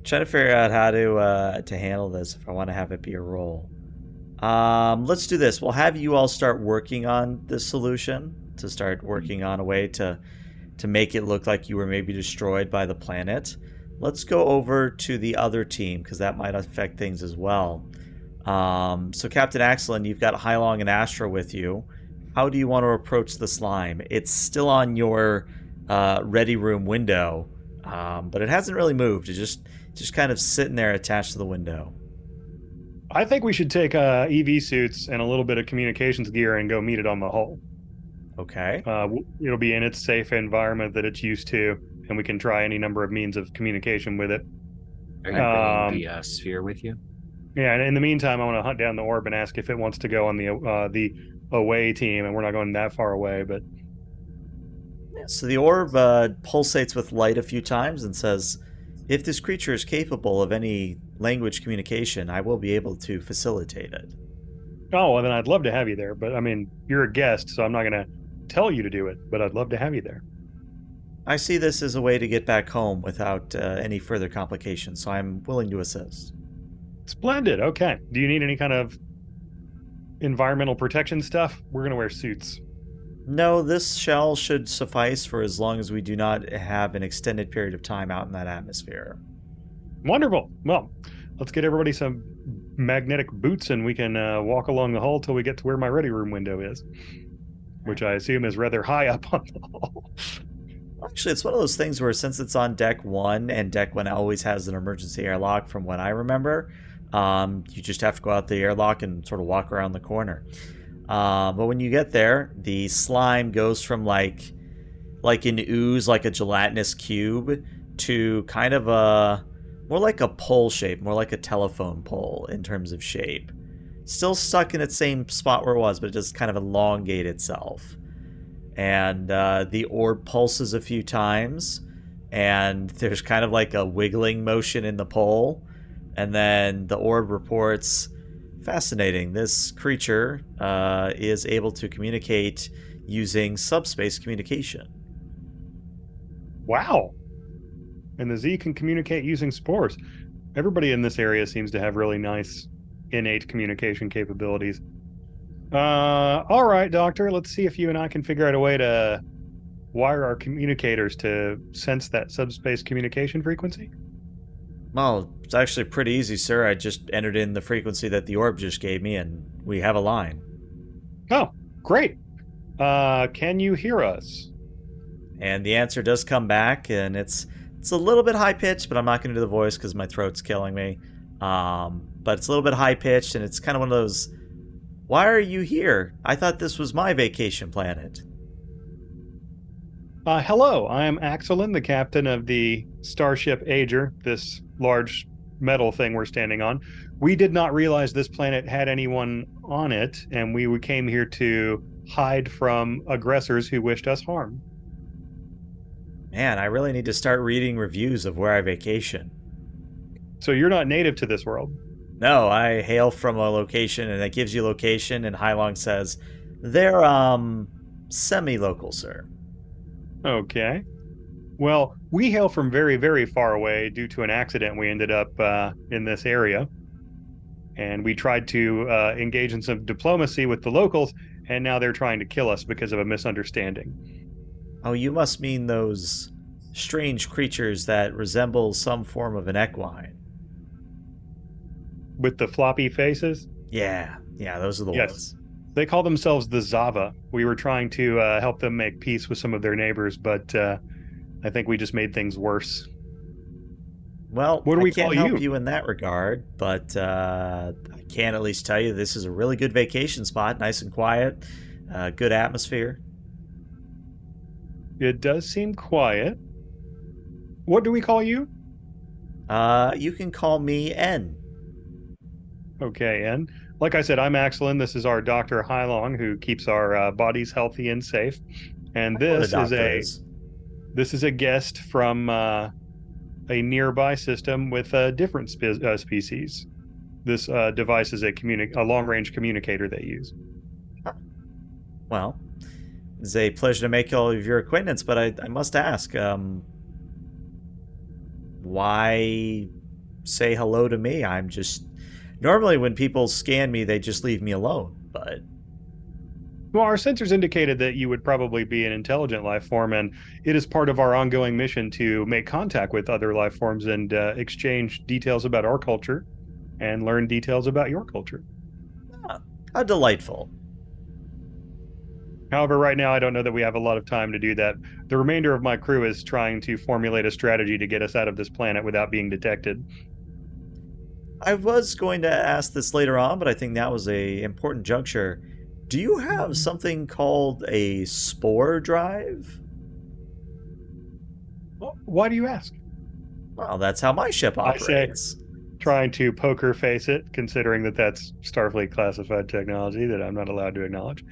Trying to figure out how to handle this if I want to have it be a roll. Let's do this. We'll have you all start working on this solution, to start working on a way to make it look like you were maybe destroyed by the planet. Let's go over to the other team, because that might affect things as well. So Captain Axelin, you've got Hylong and Astra with you. How do you want to approach the slime? It's still on your ready room window, but it hasn't really moved. It's just kind of sitting there attached to the window. I think we should take EV suits and a little bit of communications gear and go meet it on the hull. Okay. It'll be in its safe environment that it's used to, and we can try any number of means of communication with it. Are you bringing the sphere with you? Yeah, and in the meantime, I want to hunt down the orb and ask if it wants to go on the away team, and we're not going that far away, but So the orb pulsates with light a few times and says, if this creature is capable of any language communication, I will be able to facilitate it. oh, well, then I'd love to have you there. But I mean, you're a guest, so I'm not going to tell you to do it, but I'd love to have you there. I see this as a way to get back home without any further complications, so I'm willing to assist. Splendid. Okay. Do you need any kind of environmental protection stuff? We're going to wear suits. No, this shell should suffice for as long as we do not have an extended period of time out in that atmosphere. Wonderful. Well, let's get everybody some magnetic boots and we can walk along the hull till we get to where my ready room window is, which I assume is rather high up on the hull. Actually, it's one of those things where since it's on deck 1 and deck 1 always has an emergency airlock from what I remember, you just have to go out the airlock and sort of walk around the corner. But when you get there, the slime goes from like an ooze, like a gelatinous cube, to kind of more like a pole shape, more like a telephone pole in terms of shape. Still stuck in its same spot where it was, but it just kind of elongate itself. And the orb pulses a few times, and there's kind of like a wiggling motion in the pole, and then the orb reports, fascinating, this creature is able to communicate using subspace communication. Wow. And the Z can communicate using spores. Everybody in this area seems to have really nice innate communication capabilities. All right, Doctor, let's see if you and I can figure out a way to wire our communicators to sense that subspace communication frequency. Well, it's actually pretty easy, sir. I just entered in the frequency that the orb just gave me, and we have a line. Oh, great. Can you hear us? And the answer does come back, and it's a little bit high-pitched, but I'm not going to do the voice because my throat's killing me. But it's a little bit high-pitched, and it's kind of one of those, why are you here? I thought this was my vacation planet. Hello, I am Axelin, the captain of the starship Agir, this large metal thing we're standing on. We did not realize this planet had anyone on it, and we came here to hide from aggressors who wished us harm. Man, I really need to start reading reviews of where I vacation. So you're not native to this world? No, I hail from a location, and it gives you location, and Hylong says, they're, semi-local, sir. Okay. Well, we hail from very, very far away due to an accident. We ended up in this area, and we tried to engage in some diplomacy with the locals, and now they're trying to kill us because of a misunderstanding. Oh, you must mean those strange creatures that resemble some form of an equine. With the floppy faces? Yeah, those are the Yes. ones. They call themselves the Xava. We were trying to help them make peace with some of their neighbors, but I think we just made things worse. Well, What do we I can't call help you? you in that regard, but I can at least tell you this is a really good vacation spot, nice and quiet, good atmosphere. It does seem quiet. What do we call you? You can call me N. Okay, and like I said, I'm Axelin. This is our Dr. Hylong, who keeps our bodies healthy and safe. And I know what this doctor is a guest from a nearby system with a different species. This device is a long-range communicator they use. Well, It's a pleasure to make all of your acquaintance, but I must ask, why say hello to me? I'm just... Normally when people scan me, they just leave me alone, but... Well, our sensors indicated that you would probably be an intelligent life form, and it is part of our ongoing mission to make contact with other life forms and exchange details about our culture and learn details about your culture. Ah, how delightful. However, right now, I don't know that we have a lot of time to do that. The remainder of my crew is trying to formulate a strategy to get us out of this planet without being detected. I was going to ask this later on, but I think that was a important juncture. Do you have something called a spore drive? Why do you ask? Well, that's how my ship I say- operates. Trying to poker face it, considering that that's Starfleet classified technology that I'm not allowed to acknowledge.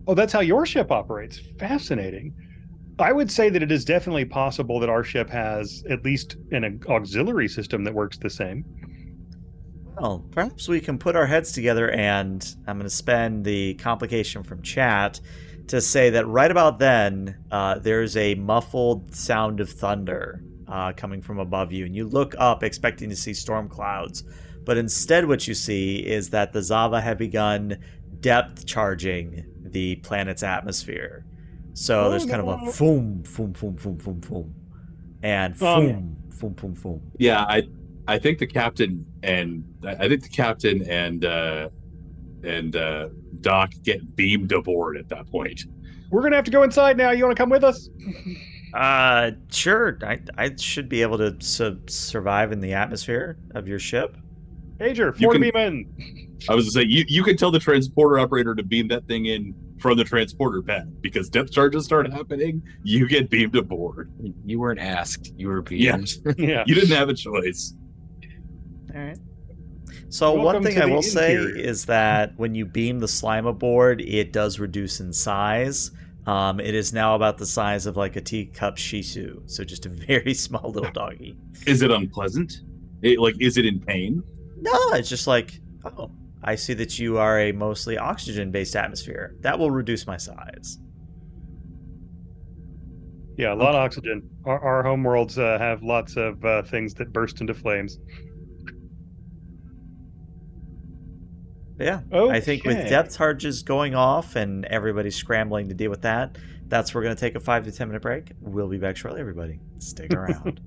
Oh, that's how your ship operates. Fascinating. I would say that it is definitely possible that our ship has at least an auxiliary system that works the same. Well, perhaps we can put our heads together, and I'm going to spend the complication from chat to say that right about then, there's a muffled sound of thunder coming from above you, and you look up expecting to see storm clouds, but instead what you see is that the Xava have begun depth charging the planet's atmosphere. So there's kind of a foom, foom, foom, foom, foom, foom, and foom, foom, foom, foom. Yeah, I think the captain and Doc get beamed aboard at that point. We're going to have to go inside now. You want to come with us? Sure. I should be able to survive in the atmosphere of your ship. Agir, You 4 can- beam in. I was going to say, you can tell the transporter operator to beam that thing in from the transporter pad, because depth charges start happening, you get beamed aboard. You weren't asked. You were Yeah. beamed. Yeah. You didn't have a choice. All right. So Welcome one thing to I the will say interior. is that when you beam the slime aboard, it does reduce in size. It is now about the size of like a teacup Shih Tzu, so just a very small little doggy. Is it unpleasant? Is it in pain? No, it's just like, oh, I see that you are a mostly oxygen-based atmosphere. That will reduce my size. Yeah, a lot of oxygen. Our homeworlds have lots of things that burst into flames. But yeah, Okay. I think with depth charges going off and everybody scrambling to deal with that, that's we're going to take a 5 to 10 minute break. We'll be back shortly, everybody. Stick around.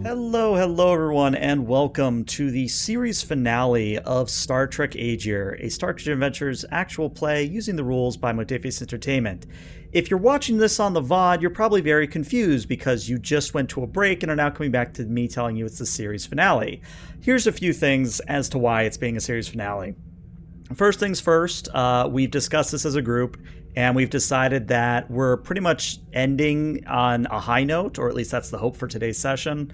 Hello everyone, and welcome to the series finale of Star Trek Agir, a Star Trek Adventures actual play using the rules by Motefius Entertainment. If you're watching this on the VOD, you're probably very confused because you just went to a break and are now coming back to me telling you it's the series finale. Here's a few things as to why it's being a series finale. First things first, we've discussed this as a group, and we've decided that we're pretty much ending on a high note, or at least that's the hope for today's session.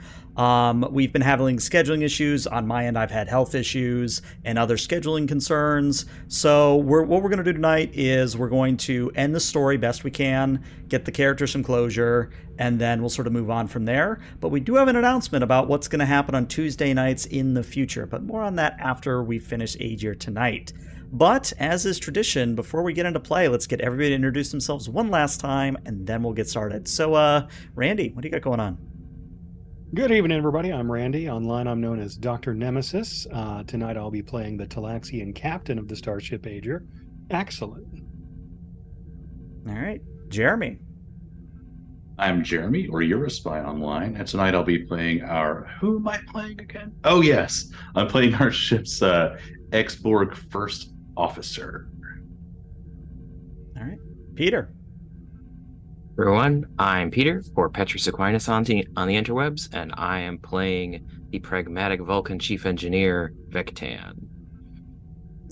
We've been having scheduling issues. On my end, I've had health issues and other scheduling concerns. So what we're going to do tonight is we're going to end the story best we can, get the characters some closure, and then we'll sort of move on from there. But we do have an announcement about what's going to happen on Tuesday nights in the future, but more on that after we finish Agir tonight. But, as is tradition, before we get into play, let's get everybody to introduce themselves one last time, and then we'll get started. So, Randy, what do you got going on? Good evening, everybody. I'm Randy. Online, I'm known as Dr. Nemesis. Tonight, I'll be playing the Talaxian captain of the starship Agir. Excellent. All right. Jeremy. I'm Jeremy, or you're a spy online, and tonight I'll be playing who am I playing again? Oh, yes. I'm playing our ship's X-Borg first officer. All right. Peter. Everyone, I'm Peter, or Petrus Aquinas on the interwebs, and I am playing the pragmatic Vulcan chief engineer, Vectan.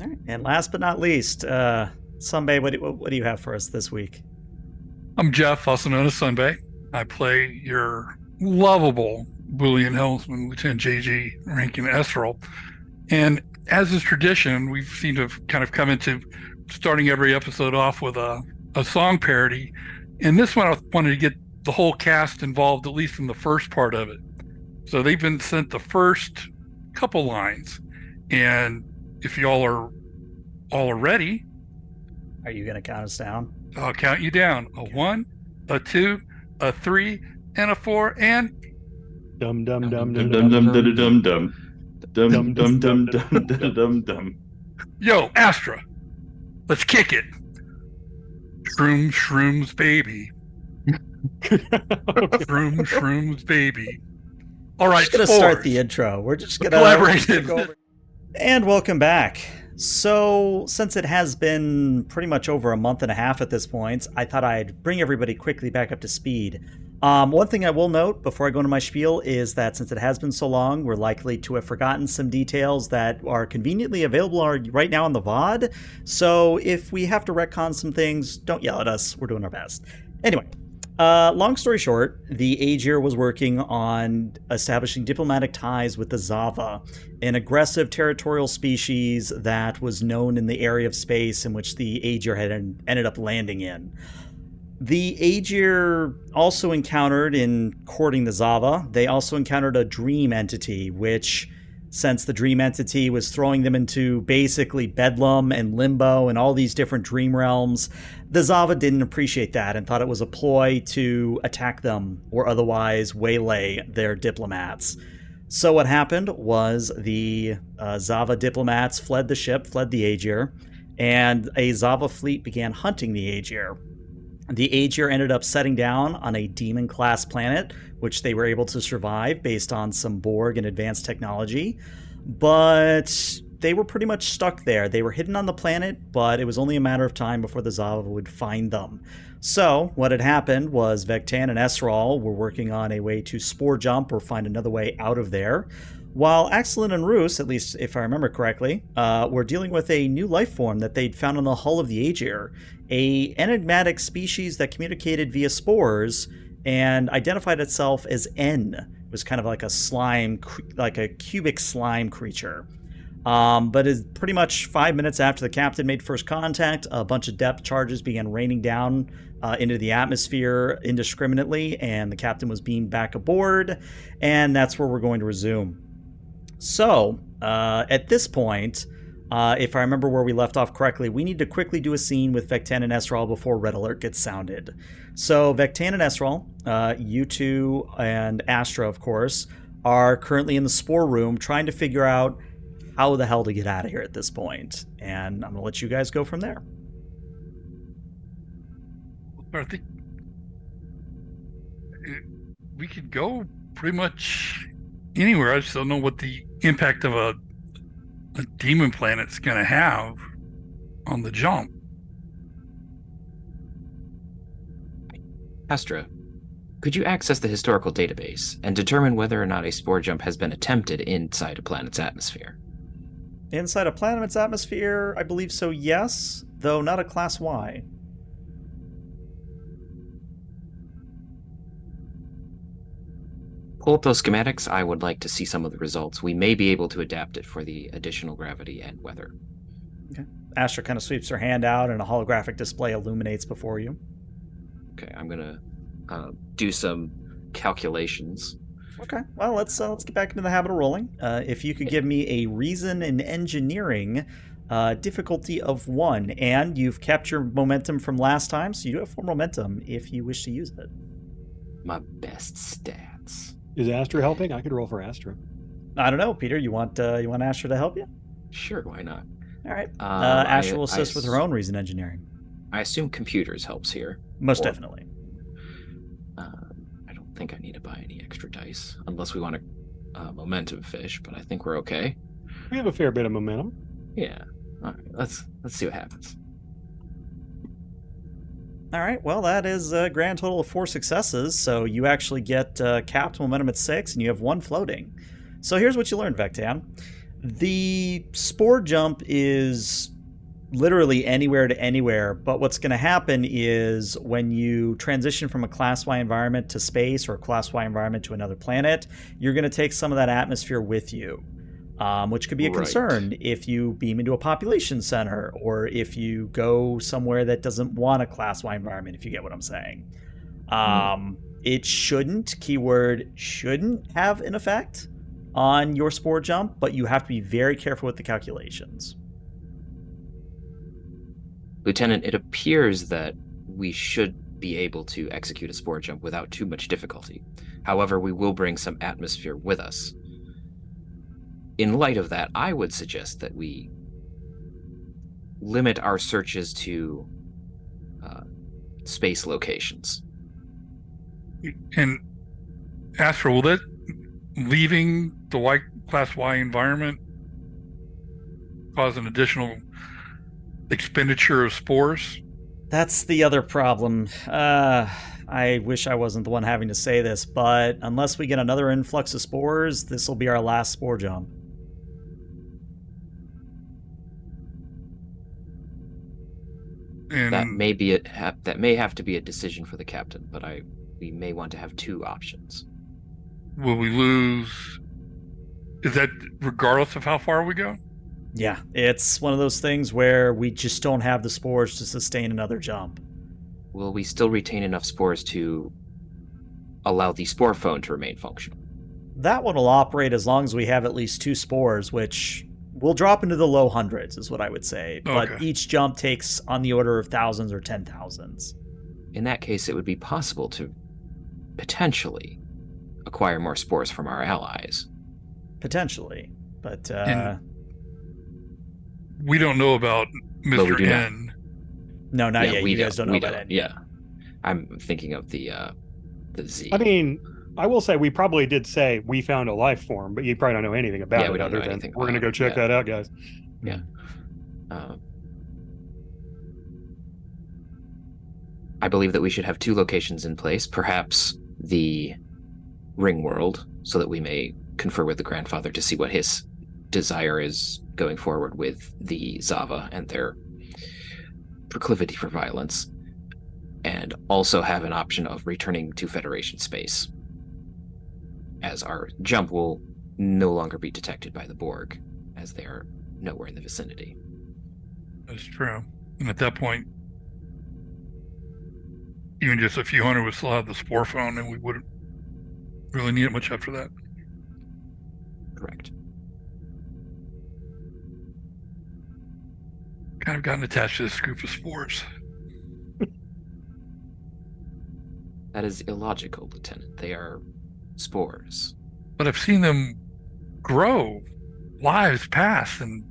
All right. And last but not least, Sunbay, what do you have for us this week? I'm Jeff, also known as Sunbay. I play your lovable Boolean helmsman, Lieutenant J.G. Rankin Esrel. And as is tradition, we seem to have kind of come into starting every episode off with a song parody. And this one, I wanted to get the whole cast involved, at least in the first part of it. So they've been sent the first couple lines, and if y'all are ready, Are you going to count us down? I'll count you down: a 1, a 2, a 3, and a 4, and Dum dum dum Dum dum dum dum. dum dum dum dum dum dum dum dum dum dum. yo, Astra, let's kick it. Shrooms, baby. Shrooms, baby. All right, Just going to start the intro. We're just going to collaborated. go over. And welcome back. So, since it has been pretty much over a month and a half at this point, I thought I'd bring everybody quickly back up to speed. One thing I will note before I go into my spiel is that since it has been so long, we're likely to have forgotten some details that are conveniently available right now on the VOD. So, if we have to retcon some things, don't yell at us. We're doing our best. Anyway. Long story short, the Agir was working on establishing diplomatic ties with the Xava, an aggressive territorial species that was known in the area of space in which the Agir had ended up landing in. The Agir also encountered, in courting the Xava, they also encountered a dream entity, which, since the dream entity was throwing them into basically bedlam and limbo and all these different dream realms, the Xava didn't appreciate that and thought it was a ploy to attack them or otherwise waylay their diplomats. So what happened was the Xava diplomats fled the ship, fled the Agir, and a Xava fleet began hunting the Agir. The Agir ended up setting down on a demon-class planet, which they were able to survive based on some Borg and advanced technology, but they were pretty much stuck there. They were hidden on the planet, but it was only a matter of time before the Xava would find them. So, what had happened was Vectan and Esral were working on a way to spore jump or find another way out of there, while Axelin and Roos, at least if I remember correctly, were dealing with a new life form that they'd found on the hull of the Agir, a enigmatic species that communicated via spores and identified itself as N. It was kind of like a slime, like a cubic slime creature. But it's pretty much 5 minutes after the captain made first contact, a bunch of depth charges began raining down into the atmosphere indiscriminately, and the captain was beamed back aboard, and that's where we're going to resume. So, at this point, if I remember where we left off correctly, we need to quickly do a scene with Vectan and Esral before Red Alert gets sounded. So, Vectan and Esral, you two and Astra, of course, are currently in the spore room trying to figure out how the hell to get out of here at this point. And I'm going to let you guys go from there. I think we could go pretty much anywhere. I just don't know what the impact of a demon planet's going to have on the jump. Astra, could you access the historical database and determine whether or not a spore jump has been attempted inside a planet's atmosphere? Inside a planet's atmosphere, I believe so, yes, though not a Class Y. Pull up those schematics. I would like to see some of the results. We may be able to adapt it for the additional gravity and weather. Okay. Astra kind of sweeps her hand out and a holographic display illuminates before you. Okay, I'm going to do some calculations. Okay, well, let's get back into the habit of rolling. If you could give me a reason in engineering difficulty of 1, and you've kept your momentum from last time, so you do have 4 momentum if you wish to use it. My best stats. Is Astra helping? I could roll for Astra. I don't know, Peter. You want Astra to help you? Sure, why not? All right. Astra will assist with her own reason engineering. I assume computers helps here. Most definitely. I don't think I need to buy any extra dice unless we want a momentum fish, but I think we're okay. We have a fair bit of momentum. Yeah. All right. Let's see what happens. All right. Well, that is a grand total of 4 successes. So you actually get capped momentum at 6, and you have 1 floating. So here's what you learned, Vectan. The spore jump is literally anywhere to anywhere, but what's going to happen is when you transition from a Class Y environment to space or a Class Y environment to another planet, you're going to take some of that atmosphere with you, which could be a concern if you beam into a population center or if you go somewhere that doesn't want a Class Y environment, if you get what I'm saying. it shouldn't, keyword shouldn't, have an effect on your spore jump, but you have to be very careful with the calculations. Lieutenant, it appears that we should be able to execute a spore jump without too much difficulty. However, we will bring some atmosphere with us. In light of that, I would suggest that we limit our searches to space locations. And Astro, will that leaving the Class Y environment cause an additional expenditure of spores? That's the other problem. I wish I wasn't the one having to say this, but unless we get another influx of spores, this will be our last spore jump. And That may have to be a decision for the captain, but we may want to have two options. will we lose? Is that regardless of how far we go? Yeah, it's one of those things where we just don't have the spores to sustain another jump. Will we still retain enough spores to allow the spore phone to remain functional? That one will operate as long as we have at least 2 spores, which will drop into the low hundreds, is what I would say. But Okay. each jump takes on the order of thousands or 10,000s. In that case, it would be possible to potentially acquire more spores from our allies. Potentially. But, And- We don't know about we Mr. do not. no, N. not Yeah, yet. we You guys don't know about don't. any. Yeah, I'm thinking of the Z. I mean, I will say we probably did say we found a life form, but you probably don't know anything about Yeah, it we don't other know than anything we're going to about go it. check Yeah. that out, guys. I believe that we should have 2 locations in place, perhaps the ring world, so that we may confer with the grandfather to see what his desire is going forward with the Xava and their proclivity for violence, and also have an option of returning to Federation space, as our jump will no longer be detected by the Borg, as they are nowhere in the vicinity. That's true. And at that point, even just a few hundred would still have the spore phone, and we wouldn't really need it much after that. Correct. Kind of gotten attached to this group of spores. That is illogical, Lieutenant. They are spores. But I've seen them grow, lives pass, and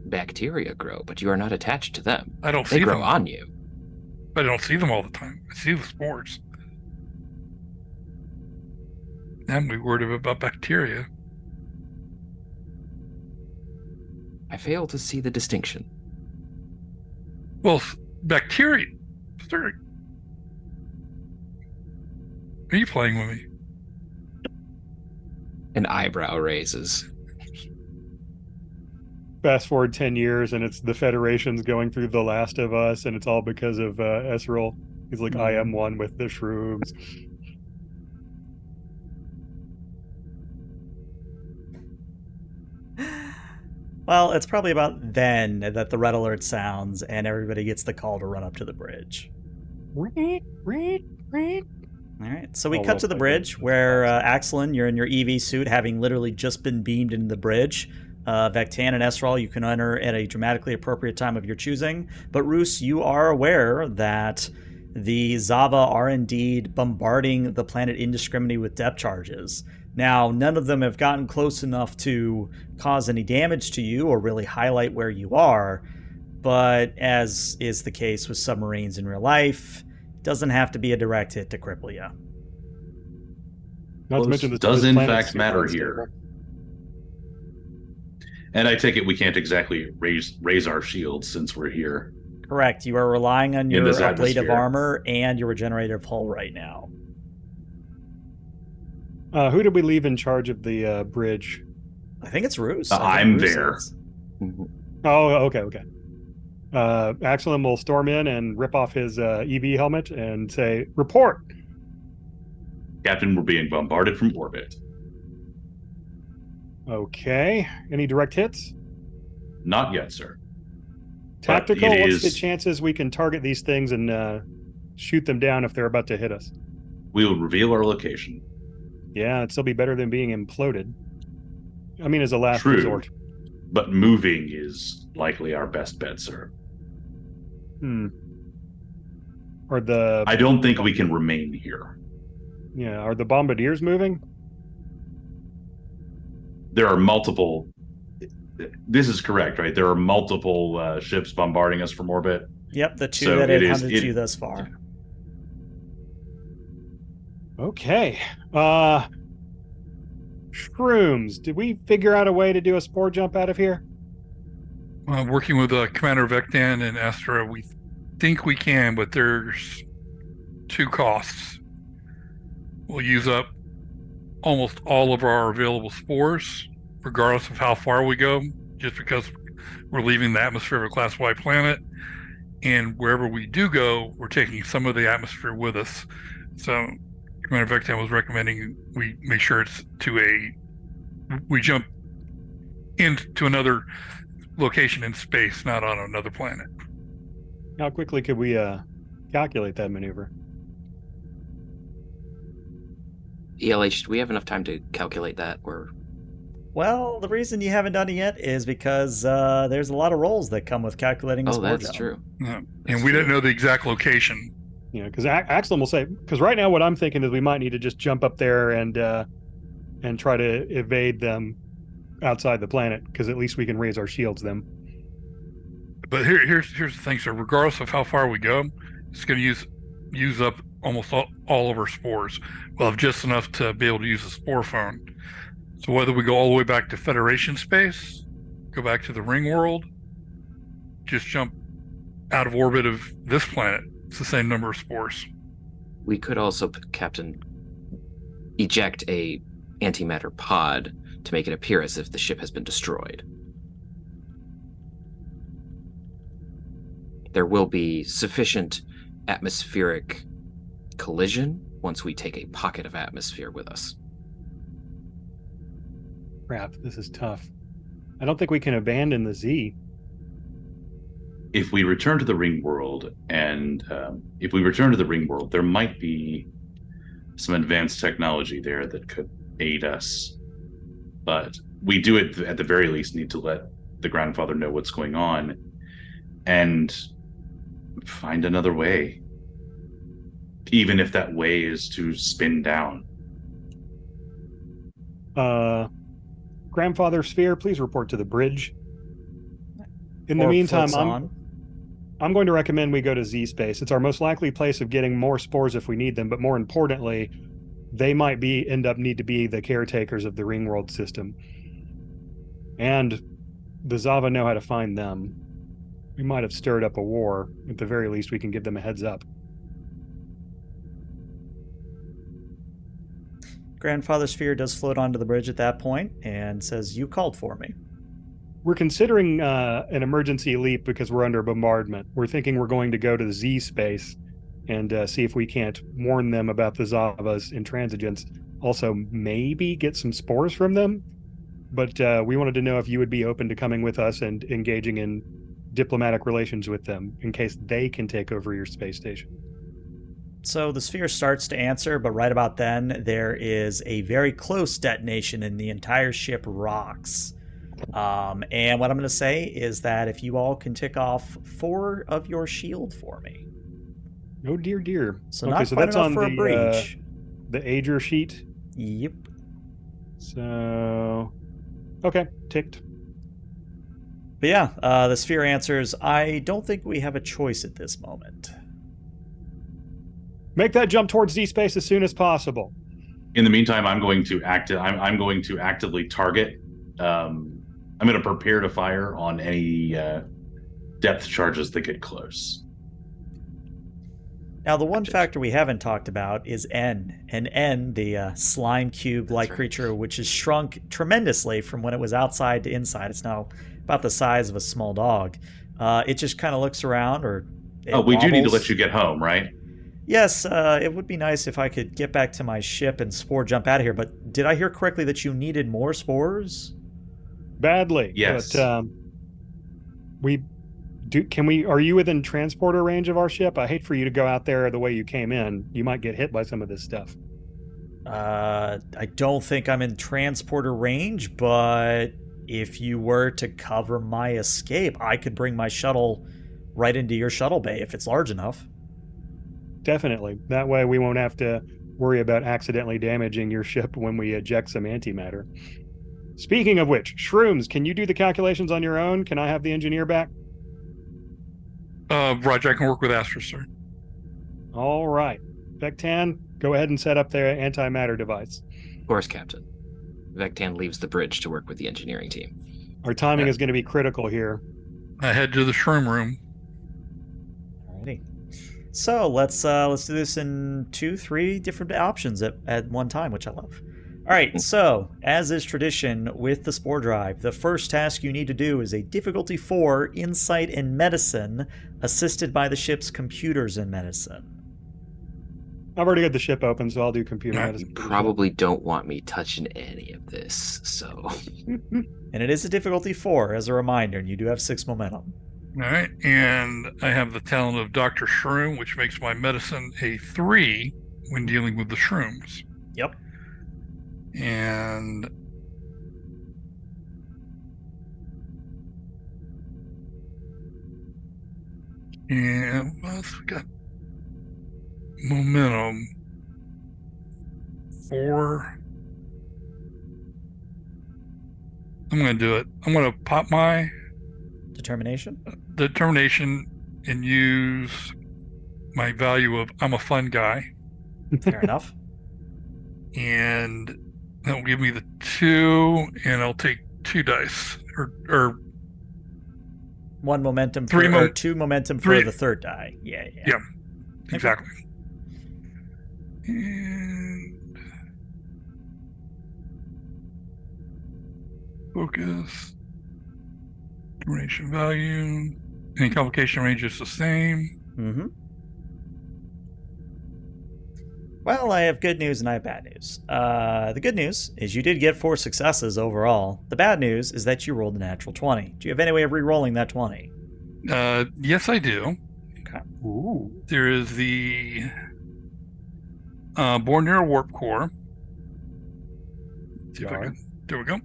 Bacteria grow, but you are not attached to them. I don't They see grow them. on you. But I don't see them all the time. I see the spores. I'm worried about bacteria. I fail to see the distinction. Well, bacteria. Sorry. Are you playing with me? An eyebrow raises. Fast forward 10 years, and it's the Federation's going through The Last of Us, and it's all because of Ezreal. He's like, I am one with the shrooms. Well, it's probably about then that the red alert sounds and everybody gets the call to run up to the bridge. All right, so we Oh, cut to the well, bridge where Axelin, you're in your EV suit, having literally just been beamed into the bridge. Vectan and Esral, you can enter at a dramatically appropriate time of your choosing. But Roos, you are aware that the Xava are indeed bombarding the planet indiscriminately with depth charges. Now, none of them have gotten close enough to cause any damage to you or really highlight where you are. But as is the case with submarines in real life, it doesn't have to be a direct hit to cripple you. Not to mention this does this in planet's fact super matter unstable. here. And I take it we can't exactly raise our shields since we're here. Correct. You are relying on In your this ablative atmosphere. armor and your regenerative hull right now. Who did we leave in charge of the bridge? I think it's Roos. I'm there. Oh, okay. Axelin will storm in and rip off his EV helmet and say, report. Captain, we're being bombarded from orbit. Okay. Any direct hits? Not yet, sir. Tactical, it what's the is- chances we can target these things and shoot them down if they're about to hit us. We will reveal our location. Yeah, it'd still be better than being imploded. I mean, as a last True. resort. But moving is likely our best bet, sir. Are the I don't think we can remain here. are the bombardiers moving? There are multiple. This is correct, right? There are multiple ships bombarding us from orbit. Yep, the two So that it have is- hunted it- you thus far. Okay. Shrooms. Did we figure out a way to do a spore jump out of here? Working with Commander Vectan and Astra, we think we can, but there's two costs. We'll use up almost all of our available spores, regardless of how far we go, just because we're leaving the atmosphere of a Class Y planet. And wherever we do go, we're taking some of the atmosphere with us. So Commander Vectan was recommending we make sure it's we jump into another location in space, not on another planet. How quickly could we calculate that maneuver? ELH, do we have enough time to calculate that? Or Well, the reason you haven't done it yet is because there's a lot of rolls that come with calculating this oh, spore that's jump. true. Yeah. That's And we true. didn't know the exact location. Because Axel will say, because right now what I'm thinking is we might need to just jump up there and try to evade them outside the planet, because at least we can raise our shields then. But here's the thing, sir. Regardless of how far we go, it's going to use up almost all of our spores. We'll have just enough to be able to use the spore phone. So whether we go all the way back to Federation space, go back to the ring world, just jump out of orbit of this planet, it's the same number of spores. We could also, Captain, eject a antimatter pod to make it appear as if the ship has been destroyed. There will be sufficient atmospheric collision once we take a pocket of atmosphere with us. Crap, this is tough. I don't think we can abandon the Z. If we return to the ring world, there might be some advanced technology there that could aid us. But we do, at the very least, need to let the grandfather know what's going on and find another way. Even if that way is to spin down. Grandfather Sphere, please report to the bridge. In the Or meantime, flips on. I'm going to recommend we go to Z space. It's our most likely place of getting more spores if we need them, but more importantly, they might need to be the caretakers of the ring world system. And the Xava know how to find them. We might have stirred up a war. At the very least, we can give them a heads up. Grandfather Sphere does float onto the bridge at that point and says, "You called for me." We're considering an emergency leap because we're under bombardment. We're thinking we're going to go to Z space and see if we can't warn them about the Xava's intransigence. Also, maybe get some spores from them. But we wanted to know if you would be open to coming with us and engaging in diplomatic relations with them in case they can take over your space station. So the sphere starts to answer, but right about then, there is a very close detonation and the entire ship rocks. And what I'm going to say is that if you all can tick off 4 of your shield for me. Oh, dear. So not quite enough for a breach. The Agir sheet. Yep. So, okay, ticked. But yeah, the sphere answers, "I don't think we have a choice at this moment." Make that jump towards Z space as soon as possible. In the meantime, I'm going to actively target. I'm going to prepare to fire on any depth charges that get close. Now, the one factor we haven't talked about is N. And N, the slime cube-like creature, which has shrunk tremendously from when it was outside to inside. It's now about the size of a small dog. It just kind of looks around, or We do need to wobbles. let you get home, right? Yes, it would be nice if I could get back to my ship and spore jump out of here, but did I hear correctly that you needed more spores? Badly. Yes. But we Are you within transporter range of our ship? I hate for you to go out there the way you came in. You might get hit by some of this stuff. I don't think I'm in transporter range, but if you were to cover my escape, I could bring my shuttle right into your shuttle bay if it's large enough. Definitely. That way we won't have to worry about accidentally damaging your ship when we eject some antimatter. Speaking of which, Shrooms, can you do the calculations on your own? Can I have the engineer back? Roger, I can work with Astra, sir. All right. Vectan, go ahead and set up the antimatter device. Of course, Captain. Vectan leaves the bridge to work with the engineering team. Our timing is going to be critical here. I head to the shroom room. Alrighty. So let's do this in 2-3 different options at one time, which I love. All right, so as is tradition with the Spore Drive, the first task you need to do is a difficulty 4 Insight and Medicine, assisted by the ship's computers in medicine. I've already got the ship open, so I'll do computer Yeah, medicine. You probably don't want me touching any of this, so... And it is a difficulty 4, as a reminder, and you do have 6 momentum. All right, and I have the talent of Dr. Shroom, which makes my medicine a 3 when dealing with the shrooms. Yep. And what else we got? Momentum 4. I'm going to do it. I'm going to pop my Determination? determination and use my value of I'm a fun guy. Fair enough. And that will give me the 2, and I'll take 2 dice. Or 1 momentum Three or 2 momentum for 3. the third die. Yeah. Yeah. Exactly. And focus. Duration value. Any complication range is the same. Mm-hmm. Well, I have good news and I have bad news. The good news is you did get 4 successes overall. The bad news is that you rolled a natural 20. Do you have any way of re-rolling that 20? Yes, I do. Okay. Ooh. There is the Born Near a Warp Core. See if I can. There we go.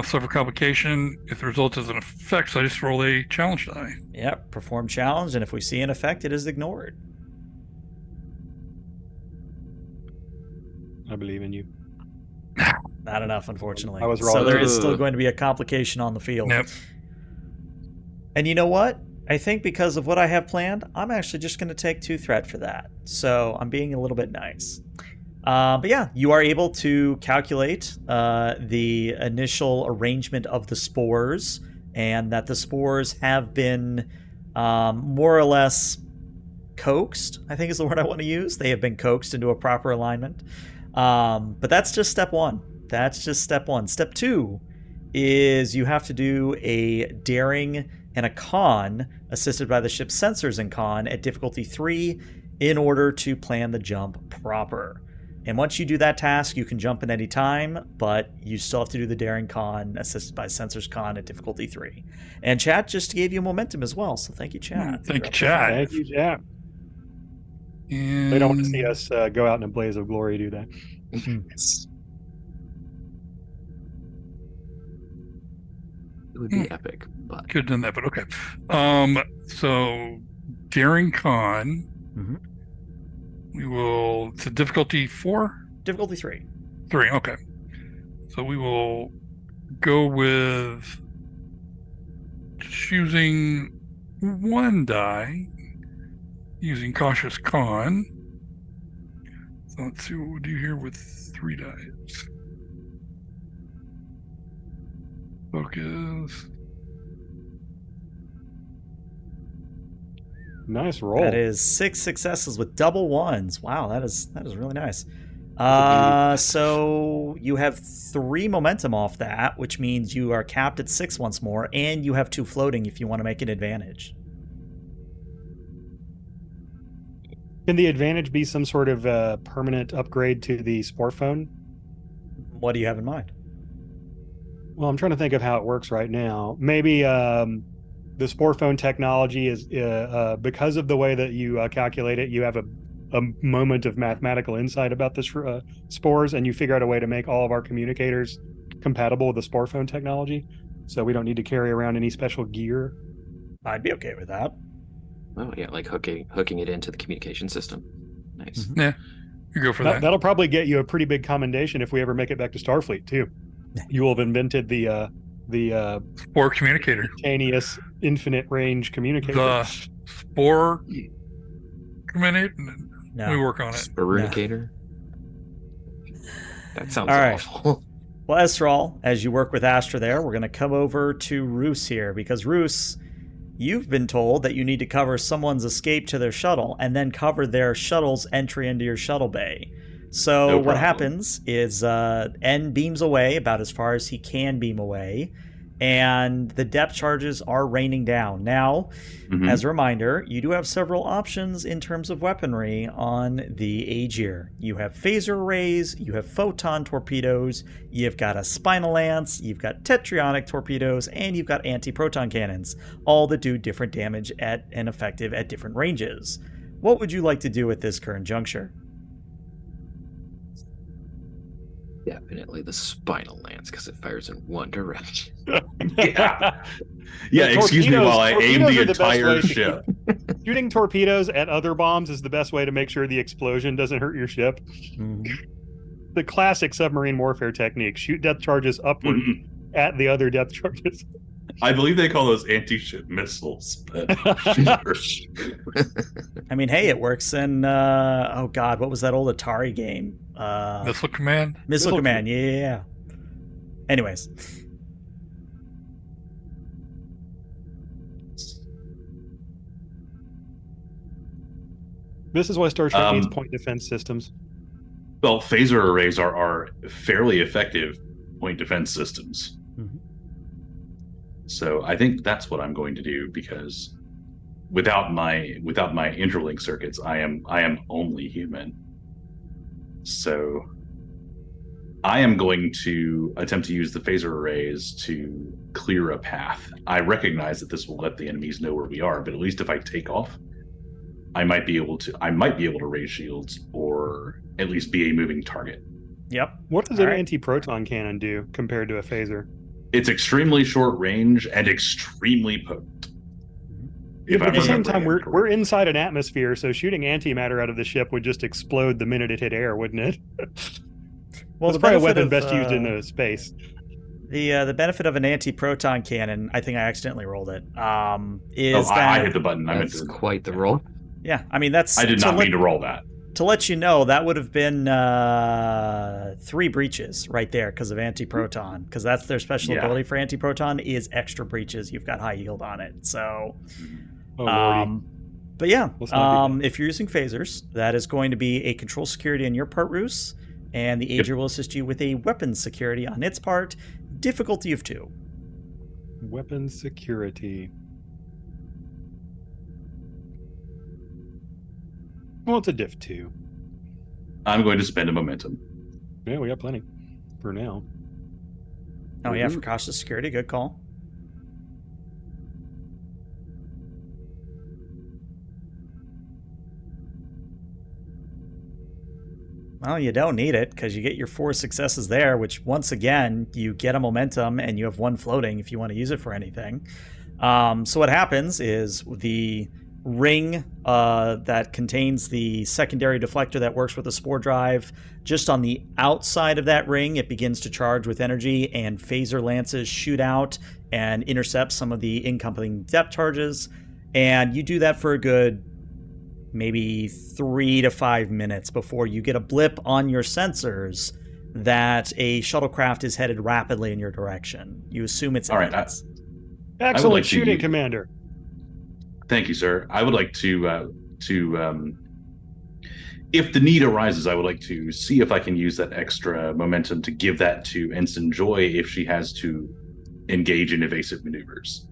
So for complication, if the result is an effect, so I just roll a challenge die. Yep, perform challenge, and if we see an effect, it is ignored. I believe in you. Not enough, unfortunately. I was So wrong. there is still going to be a complication on the field. Yep. And you know what? I think because of what I have planned, I'm actually just going to take 2 threat for that. So I'm being a little bit nice. But yeah, you are able to calculate the initial arrangement of the spores, and that the spores have been more or less coaxed, I think is the word I want to use. They have been coaxed into a proper alignment. But that's just step 1. That's just step 1. Step 2 is you have to do a daring and a con, assisted by the ship's sensors and con, at difficulty 3 in order to plan the jump proper. And once you do that task, you can jump at any time, but you still have to do the daring con, assisted by sensors con, at difficulty 3. And chat just gave you momentum as well, so thank you, chat. Thank you, chat. Thank you, Jack. And They don't want to see us go out in a blaze of glory do that. It would be epic, but... Could have done that, but okay. So daring con. Mhm. We will. It's a difficulty 4. Difficulty 3. 3. Okay. So we will go with choosing 1 die using cautious con. So let's see what we'll do here with 3 dice. Focus. Nice roll. That is 6 successes with double 1s. Wow, that is really nice. So you have 3 momentum off that, which means you are capped at 6 once more, and you have 2 floating if you want to make an advantage. Can the advantage be some sort of permanent upgrade to the Spore phone? What do you have in mind? Well, I'm trying to think of how it works right now. Maybe The spore phone technology is because of the way that you calculate it. You have a moment of mathematical insight about the spores, and you figure out a way to make all of our communicators compatible with the spore phone technology. So we don't need to carry around any special gear. I'd be okay with that. Oh yeah, like hooking it into the communication system. Nice. Mhm. Yeah, you go for that. That'll probably get you a pretty big commendation if we ever make it back to Starfleet too. You will have invented the Spore communicator. instantaneous infinite range communicator. The spore communicator. No. We work on it. Sporunicator. That sounds All right. awful. Well, Estral, as you work with Astra there, we're going to come over to Roos here, because Roos, you've been told that you need to cover someone's escape to their shuttle and then cover their shuttle's entry into your shuttle bay. So No what problem. happens is N beams away about as far as he can beam away, and the depth charges are raining down. Now, Mhm. as a reminder, you do have several options in terms of weaponry on the Agir. You have phaser arrays, you have photon torpedoes, you've got a spinal lance, you've got tetraionic torpedoes, and you've got anti-proton cannons, all that do different damage and effective at different ranges. What would you like to do at this current juncture? Definitely the spinal lance because it fires in one direction. Yeah. Yeah, excuse me Torpedoes- while I aim torpedoes the are the best entire way to- ship. Shooting torpedoes at other bombs is the best way to make sure the explosion doesn't hurt your ship. The classic submarine warfare technique: shoot depth charges upward at the other depth charges. I believe they call those anti-ship missiles. But I mean, hey, it works in, oh god, what was that old Atari game? Missile command. Missile Command, yeah. Anyways. This is why Star Trek needs Um, point defense systems. well, phaser arrays are fairly effective point defense systems. Mhm. So I think that's what I'm going to do, because without my interlink circuits, I am only human. So I am going to attempt to use the phaser arrays to clear a path. I recognize that this will let the enemies know where we are, but at least if I take off, I might be able to raise shields or at least be a moving target. Yep. What does All an right. anti-proton cannon do compared to a phaser? It's extremely short range and extremely potent. If But at I'm the same remembering time, it we're correctly. inside an atmosphere, so shooting antimatter out of the ship would just explode the minute it hit air, wouldn't it? Well, It's the probably a benefit weapon of, best used in space. the benefit of an anti-proton cannon, I think I accidentally rolled it, is I that hit the button. I meant That's to. quite the roll. yeah, I mean that's I did not let, mean to roll that. to let you know that would have been 3 breaches right there because of anti-proton, because that's their special Yeah. ability for anti-proton is extra breaches. You've got high yield on it, so. Oh, lordy. But yeah, Let's not do if you're using phasers, that is going to be a control security on your part, Roos, and the Agir will assist you with a weapons security on its part, difficulty of 2. Weapon security. Well, it's a diff 2. I'm going to spend a momentum. Yeah, we got plenty for now. Oh yeah, for cautious security, good call. Well, you don't need it because you get your 4 successes there, which once again, you get a momentum and you have 1 floating if you want to use it for anything. So what happens is the ring that contains the secondary deflector that works with the spore drive, just on the outside of that ring, it begins to charge with energy, and phaser lances shoot out and intercept some of the incoming depth charges. And you do that for a good maybe 3 to 5 minutes before you get a blip on your sensors that a shuttlecraft is headed rapidly in your direction. You assume it's All right, enemies. Excellent like to shooting, use- Commander. Thank you, sir. I would like to if the need arises, I would like to see if I can use that extra momentum to give that to Ensign Joy if she has to engage in evasive maneuvers.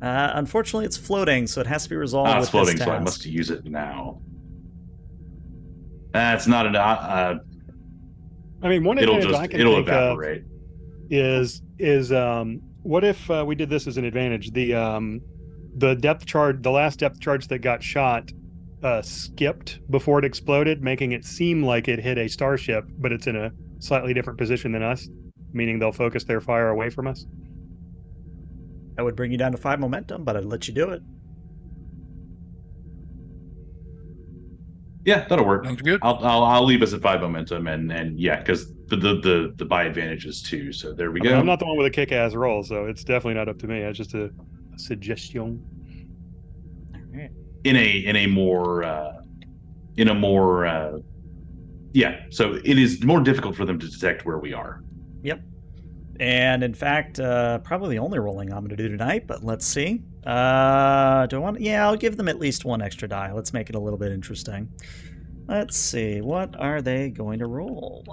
Unfortunately, it's floating, so it has to be resolved with It's floating, this so I task. must use it now. That's not enough. I mean, one advantage I can it'll think evaporate. of is what if we did this as an advantage? The the last depth charge that got shot skipped before it exploded, making it seem like it hit a starship, but it's in a slightly different position than us, meaning they'll focus their fire away from us. That would bring you down to 5 momentum, but I'd let you do it. Yeah, that'll work. Sounds good. I'll leave us at 5 momentum, and yeah, because the buy advantage is 2. So there we I mean, go. I'm not the one with a kick-ass roll, so it's definitely not up to me. It's just a suggestion. All right. in a more yeah. So it is more difficult for them to detect where we are. Yep. And in fact, probably the only rolling I'm going to do tonight, but let's see. Do I want? Yeah, I'll give them at least 1 extra die. Let's make it a little bit interesting. Let's see. What are they going to roll?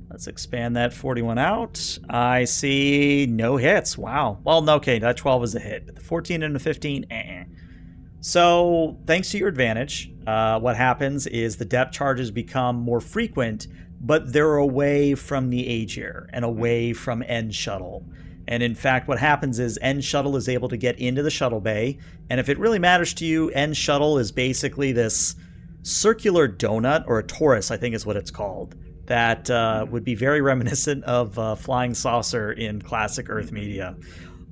Let's expand that 41 out. I see no hits. Wow. Well, no, okay, that 12 is a hit. But the 14 and the 15, So, thanks to your advantage, what happens is the depth charges become more frequent, but they're away from the Agir and away from End Shuttle. And in fact, what happens is End Shuttle is able to get into the shuttle bay, and if it really matters to you, End Shuttle is basically this circular donut, or a torus, I think is what it's called, that would be very reminiscent of Flying Saucer in classic Earth media.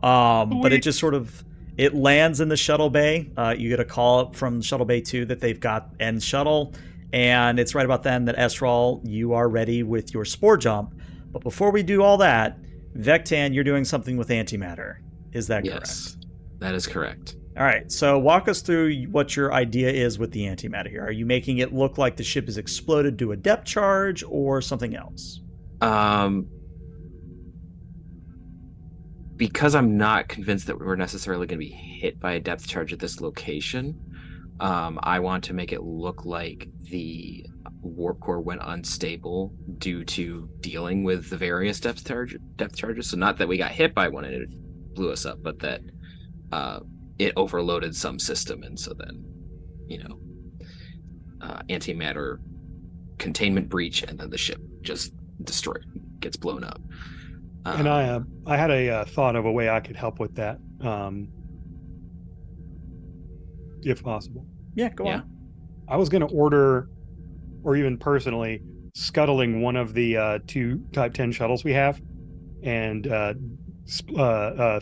But it just sort of... It lands in the shuttle bay. You get a call up from Shuttle Bay 2 that they've got End Shuttle, and it's right about then that Esral, you are ready with your Spore Jump. But before we do all that, Vectan, you're doing something with antimatter. Is that correct? Yes, that is correct. All right, so walk us through what your idea is with the antimatter here. Are you making it look like the ship is exploded due to a depth charge or something else? Because I'm not convinced that we're necessarily going to be hit by a depth charge at this location, I want to make it look like the warp core went unstable due to dealing with the various depth charges. So not that we got hit by one and it blew us up, but that it overloaded some system, and so then, antimatter containment breach, and then the ship just gets blown up. And I had a thought of a way I could help with that, if possible. Yeah, go on. I was going to order, or even personally, scuttling one of the 2 Type 10 shuttles we have, and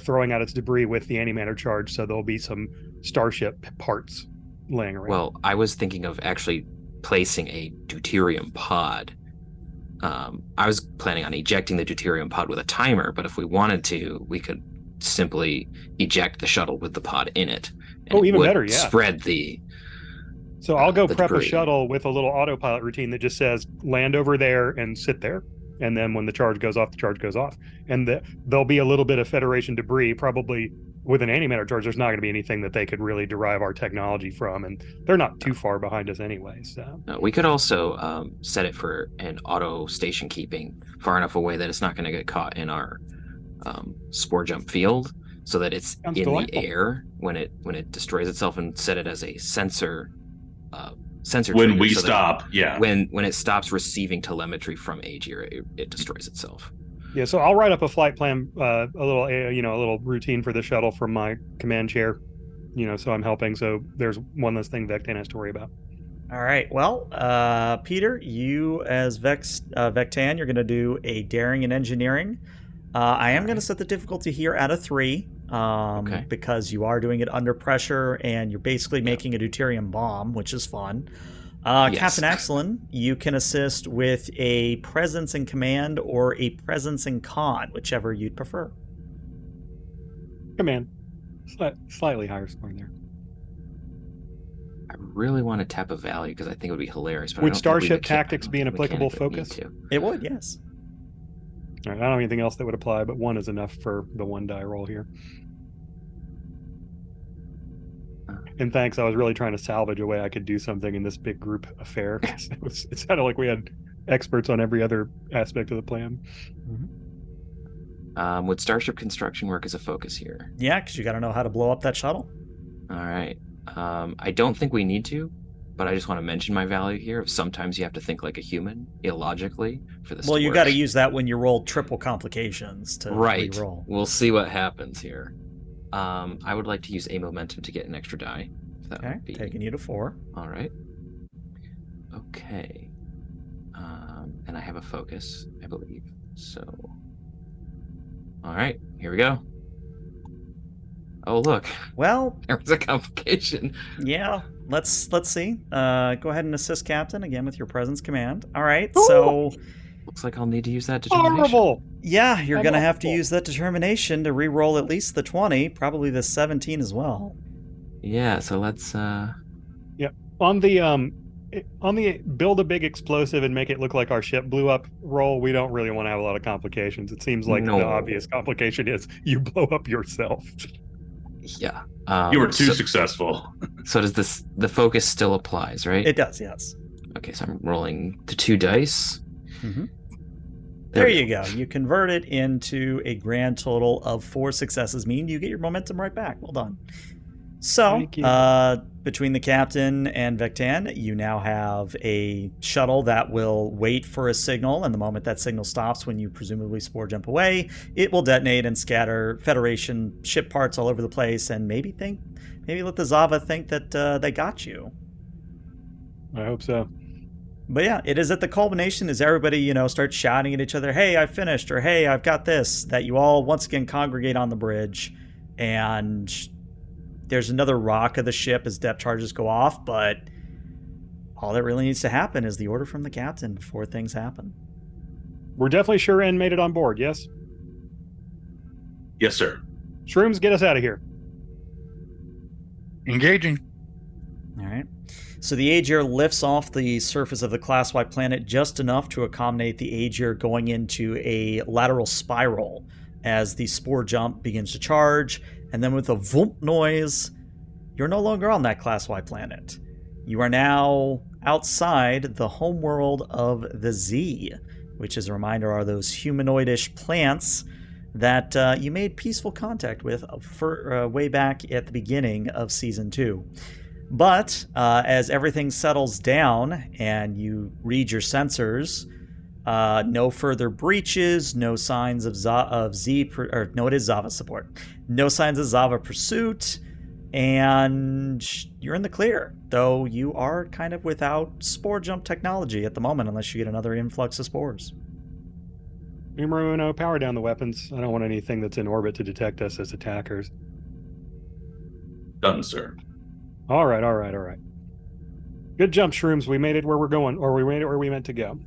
throwing out its debris with the antimatter charge, so there'll be some starship parts laying around. Well, I was thinking of actually placing a deuterium pod. I was planning on ejecting the deuterium pod with a timer, but if we wanted to, we could simply eject the shuttle with the pod in it. And even better, yeah. Spread the... So I'll go prep debris. a shuttle with a little autopilot routine that just says, land over there and sit there. And then when the charge goes off, the charge goes off. And there'll be a little bit of Federation debris, probably with an antimatter charge. There's not going to be anything that they could really derive our technology from. And they're not too far behind us anyway. So we could also set it for an auto station keeping far enough away that it's not going to get caught in our spore jump field, so that it's Sounds in delightful. the air when it destroys itself, and set it as a sensor When trigger, we so that stop, yeah. when it stops receiving telemetry from Agir, it destroys itself. yeah, so I'll write up a flight plan, a little routine for the shuttle from my command chair, so I'm helping. So there's one less thing Vectan has to worry about. All right. Well, Peter, you as Vectan, you're going to do a daring and engineering. I am going to set the difficulty here at a 3, Okay. because you are doing it under pressure, and you're basically making a deuterium bomb, which is fun. Yes. Captain Axelin, you can assist with a presence in command or a presence in con, whichever you'd prefer. Command. Slightly higher score there. I really want to tap a value because I think it would be hilarious. But Would I don't think we starship mecha- tactics I don't be an think applicable mechanically need focus? to. It would, yes. All right, I don't have anything else that would apply, but 1 is enough for the 1 die roll here. And thanks, I was really trying to salvage a way I could do something in this big group affair. It sounded like we had experts on every other aspect of the plan. Would starship construction work as a focus here? Yeah, because you got to know how to blow up that shuttle. All right. I don't think we need to, but I just want to mention my value here of sometimes you have to think like a human, illogically, for this Well, to you work. got to use that when you roll triple complications to Right. re-roll. We'll see what happens here. I would like to use a momentum to get an extra die. If that Okay, would be taking you to 4. all right. Okay. And I have a focus, I believe. So, all right, here we go. Oh, look, Well, there was a complication. yeah. Let's see. Go ahead and assist Captain again with your presence command. All right. Ooh! So Looks like I'll need to use that determination. Horrible. yeah, you're I'm gonna have to awful. use that determination to re-roll at least the 20, probably the 17 as well. Yeah, so let's On the build a big explosive and make it look like our ship blew up roll, we don't really want to have a lot of complications. It seems like No. the obvious complication is you blow up yourself. yeah. You were too so, successful. so does the focus still applies, right? It does, yes. Okay, so I'm rolling the 2 dice. Mhm. There you go. You convert it into a grand total of 4 successes, meaning you get your momentum right back. Well done. So, Thank you. between the captain and Vectan, you now have a shuttle that will wait for a signal, and the moment that signal stops, when you presumably spore jump away, it will detonate and scatter Federation ship parts all over the place, and maybe let the Xava think that they got you. I hope so. But yeah, it is at the culmination as everybody, starts shouting at each other, hey, I finished, or hey, I've got this, that you all once again congregate on the bridge, and there's another rock of the ship as depth charges go off, but all that really needs to happen is the order from the captain before things happen. We're definitely sure N made it on board, yes? Yes, sir. Shrooms, get us out of here. Engaging. All right. So the Agir lifts off the surface of the Class Y planet just enough to accommodate the Agir going into a lateral spiral as the spore jump begins to charge, and then with a voomp noise, you're no longer on that Class Y planet. You are now outside the homeworld of the Z, which, as a reminder, are those humanoidish plants that you made peaceful contact with way back at the beginning of Season 2. But as everything settles down and you read your sensors, no further breaches, no signs of no, it is Xava support. No signs of Xava pursuit, and you're in the clear. Though you are kind of without spore jump technology at the moment, unless you get another influx of spores. Numero uno, power down the weapons. I don't want anything that's in orbit to detect us as attackers. Done, sir. All right. Good jump, Shrooms. We made it where we're going, or we made it where we meant to go.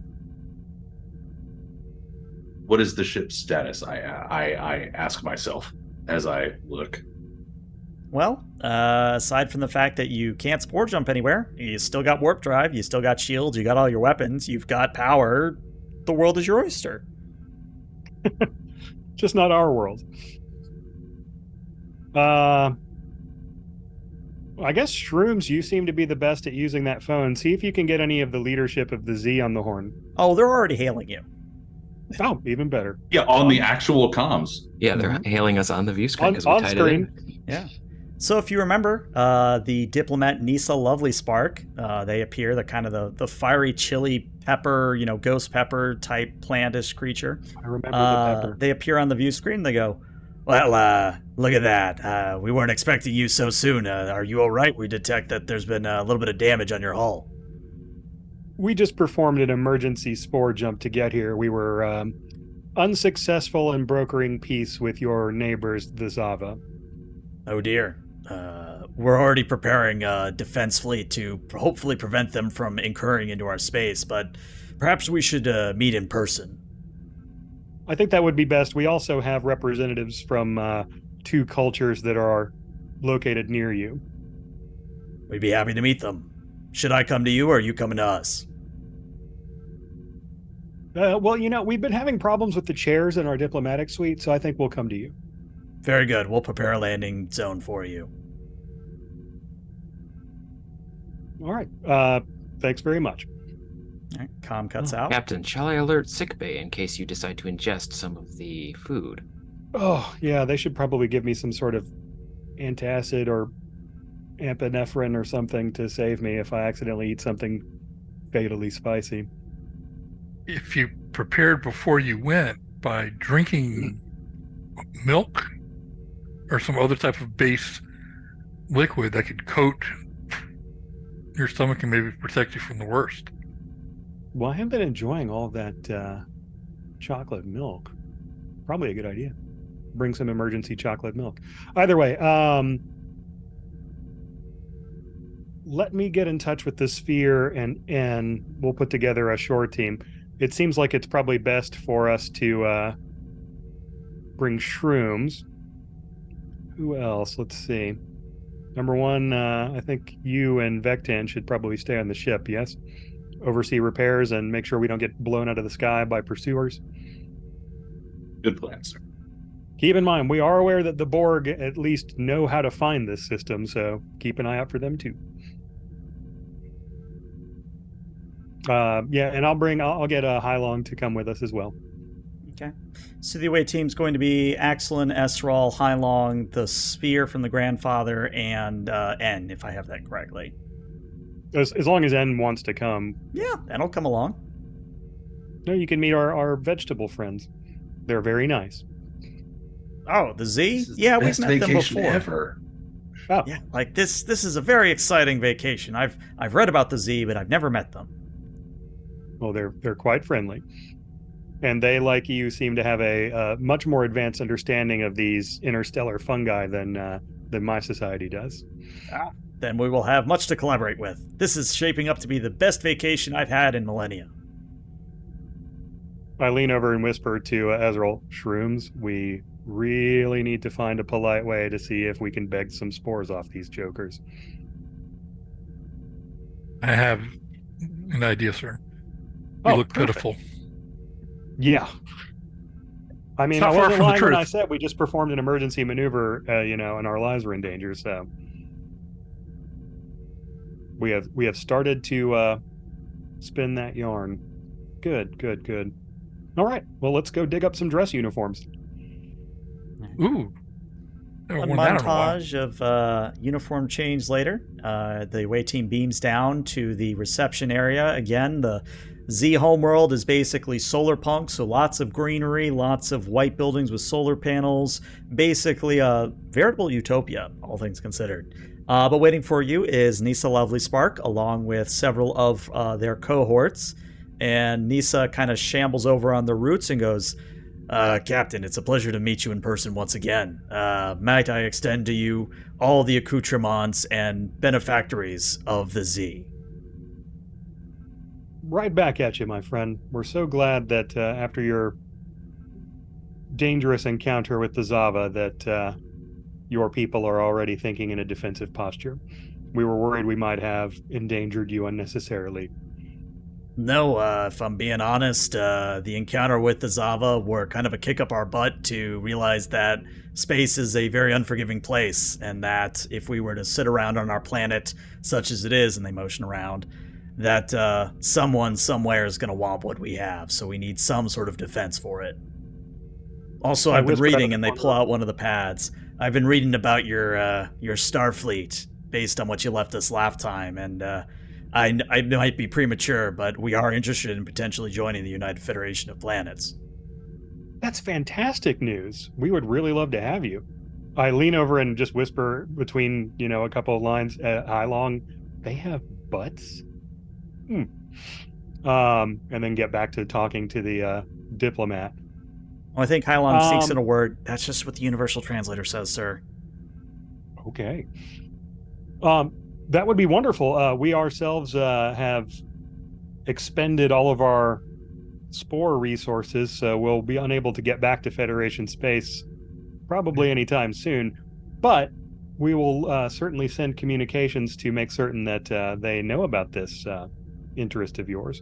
What is the ship's status? I ask myself as I look. Well, aside from the fact that you can't spore jump anywhere, you still got warp drive, you still got shields, you got all your weapons, you've got power. The world is your oyster. Just not our world. I guess Shrooms, you seem to be the best at using that phone. See if you can get any of the leadership of the Z on the horn. Oh, they're already hailing you. Oh, even better. Yeah, on the actual comms. Yeah, they're hailing us on the view screen because we On tied screen. it in. Yeah. So if you remember, the diplomat Nisa Lovely Spark, they appear, the kind of the fiery chili pepper, ghost pepper type plantish creature. I remember the pepper. They appear on the view screen. They go, well, look at that. We weren't expecting you so soon. Are you all right? We detect that there's been a little bit of damage on your hull. We just performed an emergency spore jump to get here. We were unsuccessful in brokering peace with your neighbors, the Xava. Oh dear. We're already preparing a defense fleet to hopefully prevent them from incurring into our space, but perhaps we should meet in person. I think that would be best. We also have representatives from 2 cultures that are located near you. We'd be happy to meet them. Should I come to you, or are you coming to us? Well, we've been having problems with the chairs in our diplomatic suite, so I think we'll come to you. Very good. We'll prepare a landing zone for you. All right. Thanks very much. All right. Comm cuts out. Captain, shall I alert sickbay in case you decide to ingest some of the food? Oh, yeah, they should probably give me some sort of antacid or epinephrine or something to save me if I accidentally eat something fatally spicy. If you prepared before you went by drinking milk or some other type of base liquid that could coat your stomach and maybe protect you from the worst. Well, I have been enjoying all that chocolate milk. Probably a good idea. Bring some emergency chocolate milk. Either way, let me get in touch with the Sphere and we'll put together a shore team. It seems like it's probably best for us to bring shrooms. Who else? Let's see. Number one, I think you and Vectan should probably stay on the ship, yes? Oversee repairs and make sure we don't get blown out of the sky by pursuers. Good plan, sir. Keep in mind, we are aware that the Borg at least know how to find this system, so keep an eye out for them too. Yeah, and I'll get Hylong to come with us as well. Okay. So the away team's going to be Axelin, Esral, Hylong, the Sphere from the Grandfather, and N, if I have that correctly. As long as N wants to come. Yeah, N'll come along. No, you can meet our vegetable friends. They're very nice. Oh, the Z? This is Yeah, the we've best met them vacation before. ever. Oh, Yeah, like this is a very exciting vacation. I've read about the Z, but I've never met them. well, they're quite friendly. And they, like you, seem to have a much more advanced understanding of these interstellar fungi than my society does. Then we will have much to collaborate with. This is shaping up to be the best vacation I've had in millennia. I lean over and whisper to Ezreal, shrooms, we really need to find a polite way to see if we can beg some spores off these jokers. I have an idea, sir. You look perfect. pitiful. Yeah. I mean, It's not I far wasn't from the lying when I truth. said we just performed an emergency maneuver, and our lives were in danger, so we have started to spin that yarn. Good. All right. Well, let's go dig up some dress uniforms. Ooh. One Haven't worn that in a while. montage of uniform change later. The away team beams down to the reception area. Again, the Z homeworld is basically solar punk, so lots of greenery, lots of white buildings with solar panels. Basically a veritable utopia, all things considered. But waiting for you is Nisa Lovely Spark, along with several of their cohorts. And Nisa kind of shambles over on the roots and goes, Captain, it's a pleasure to meet you in person once again. Might I extend to you all the accoutrements and benefactories of the Z? Right back at you, my friend. We're so glad that after your dangerous encounter with the Xava that your people are already thinking in a defensive posture. We were worried we might have endangered you unnecessarily. No, if I'm being honest, the encounter with the Xava were kind of a kick up our butt to realize that space is a very unforgiving place, and that if we were to sit around on our planet, such as it is, and they motion around, that someone somewhere is going to want what we have, so we need some sort of defense for it. Also, I've been reading, and they pull out one of the pads. I've been reading about your Starfleet, based on what you left us last time, and I might be premature, but we are interested in potentially joining the United Federation of Planets. That's fantastic news. We would really love to have you. I lean over and just whisper between, a couple of lines, Hylong, they have butts? And then get back to talking to the diplomat. Well, I think Hylong seeks in a word. That's just what the Universal Translator says, sir. Okay. That would be wonderful. We ourselves have expended all of our spore resources, so we'll be unable to get back to Federation space probably anytime soon. But we will certainly send communications to make certain that they know about this interest of yours.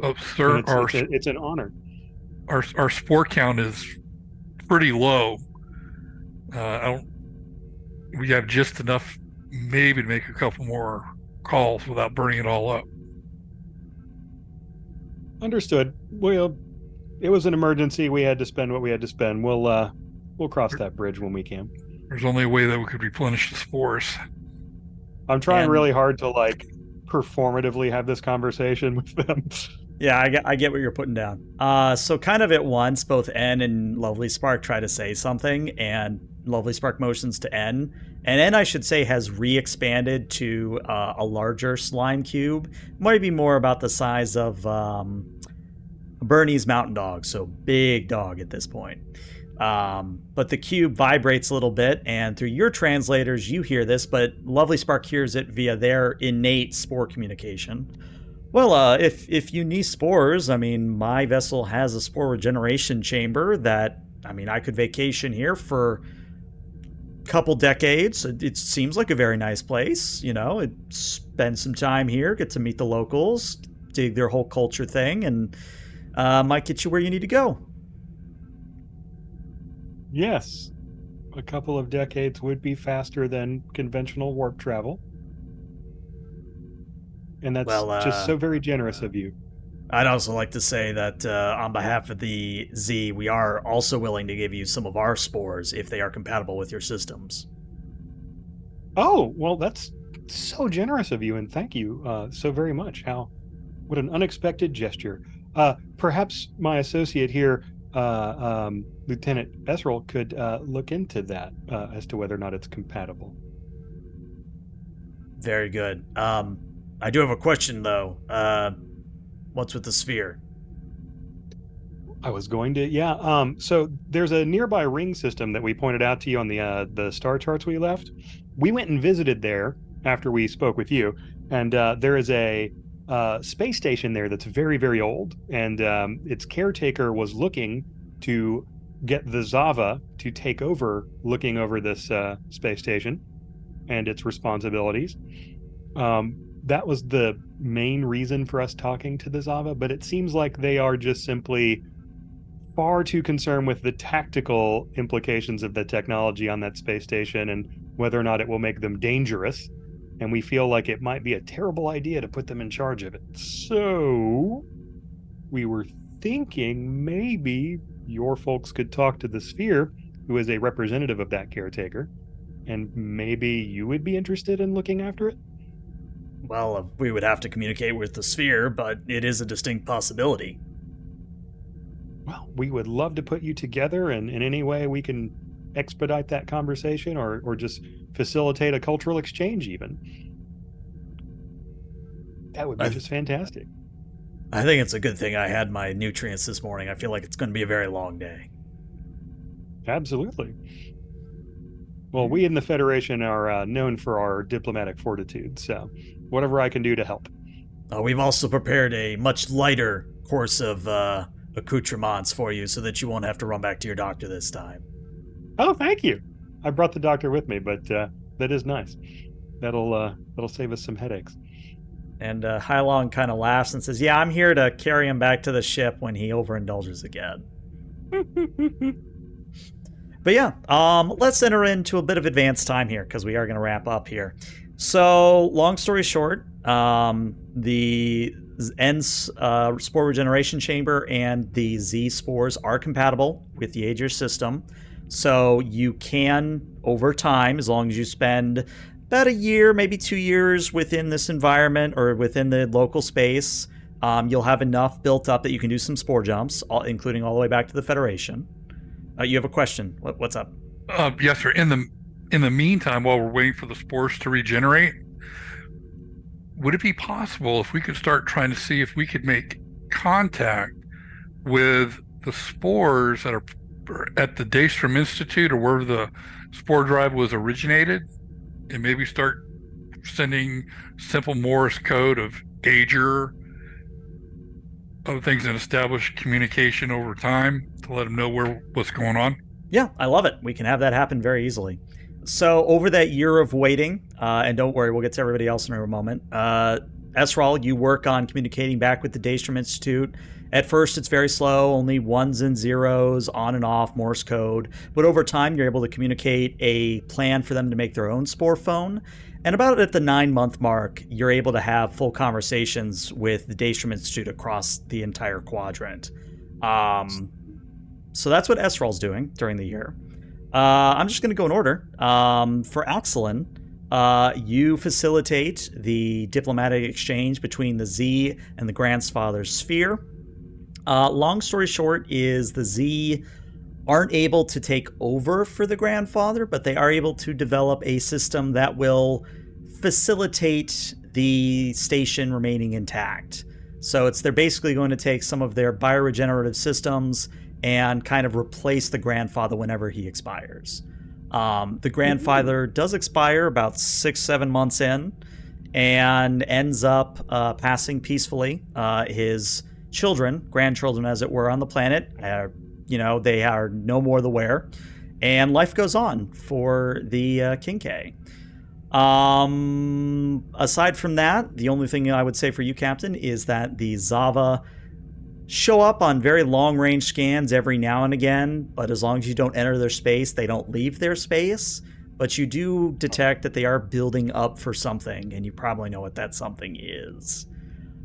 Oh, sir, It's an honor. Our spore count is pretty low. We have just enough maybe to make a couple more calls without burning it all up. Understood. Well, it was an emergency. We had to spend what we had to spend. We'll cross that bridge when we can. There's only a way that we could replenish the spores. I'm trying really hard to performatively have this conversation with them. Yeah, I get what you're putting down. So kind of at once, both N and Lovely Spark try to say something, and Lovely Spark motions to N. And N, I should say, has re-expanded to a larger slime cube. Might be more about the size of Bernie's mountain dog, so big dog at this point. But the cube vibrates a little bit, and through your translators, you hear this, but Lovely Spark hears it via their innate spore communication. Well, if you need spores, I mean, my vessel has a spore regeneration chamber that, I mean, I could vacation here for a couple decades. It seems like a very nice place, you know. Spend some time here, get to meet the locals, dig their whole culture thing, and might get you where you need to go. Yes, a couple of decades would be faster than conventional warp travel. And that's just so very generous of you. I'd also like to say that on behalf of the Z, we are also willing to give you some of our spores if they are compatible with your systems. Oh, well, that's so generous of you, and thank you so very much. What an unexpected gesture. Perhaps my associate here, Lieutenant Esrel, could look into that as to whether or not it's compatible. Very good. I do have a question, though. What's with the sphere? I was going to, yeah. So there's a nearby ring system that we pointed out to you on the star charts we left. We went and visited there after we spoke with you, and there is a space station there that's very, very old, and its caretaker was looking to get the Xava to take over looking over this space station and its responsibilities. That was the main reason for us talking to the Xava, but it seems like they are just simply far too concerned with the tactical implications of the technology on that space station and whether or not it will make them dangerous. And we feel like it might be a terrible idea to put them in charge of it. So we were thinking maybe your folks could talk to the Sphere, who is a representative of that caretaker, and maybe you would be interested in looking after it? Well, we would have to communicate with the Sphere, but it is a distinct possibility. Well, we would love to put you together, and in any way we can expedite that conversation or just facilitate a cultural exchange even. That would be just fantastic. I think it's a good thing I had my nutrients this morning. I feel like it's going to be a very long day. Absolutely. Well, we in the Federation are known for our diplomatic fortitude, so whatever I can do to help. We've also prepared a much lighter course of accoutrements for you so that you won't have to run back to your doctor this time. Oh, thank you. I brought the doctor with me, but that is nice. That'll save us some headaches. And Hylong kind of laughs and says, yeah, I'm here to carry him back to the ship when he overindulges again. But yeah, let's enter into a bit of advanced time here because we are going to wrap up here. So, long story short, the N's spore regeneration chamber and the Z spores are compatible with the Agir system. So you can, over time, as long as you spend about a year, maybe 2 years within this environment or within the local space, you'll have enough built up that you can do some spore jumps, including all the way back to the Federation. You have a question. What's up? Yes, sir. In the meantime, while we're waiting for the spores to regenerate, would it be possible if we could start trying to see if we could make contact with the spores that are at the Daystrom Institute or where the spore drive was originated, and maybe start sending simple Morse code of Agir, other things, and establish communication over time to let them know what's going on? Yeah, I love it. We can have that happen very easily. So over that year of waiting, and don't worry, we'll get to everybody else in a moment. Esral, you work on communicating back with the Daystrom Institute. At first, it's very slow, only ones and zeros, on and off, Morse code. But over time, you're able to communicate a plan for them to make their own spore phone. And about at the 9-month mark, you're able to have full conversations with the Daystrom Institute across the entire quadrant. So that's what Esral's doing during the year. I'm just going to go in order. For Axelin, you facilitate the diplomatic exchange between the Z and the Grandfather's Sphere. Long story short is the Z aren't able to take over for the grandfather, but they are able to develop a system that will facilitate the station remaining intact. So they're basically going to take some of their bioregenerative systems and kind of replace the grandfather whenever he expires. The grandfather does expire about 6-7 months in, and ends up passing peacefully. His grandchildren as it were, on the planet, they are no more the wear, and life goes on for the Kincaid. Aside from that, the only thing I would say for you, Captain, is that the Xava show up on very long-range scans every now and again, but as long as you don't enter their space, they don't leave their space. But you do detect that they are building up for something, and you probably know what that something is.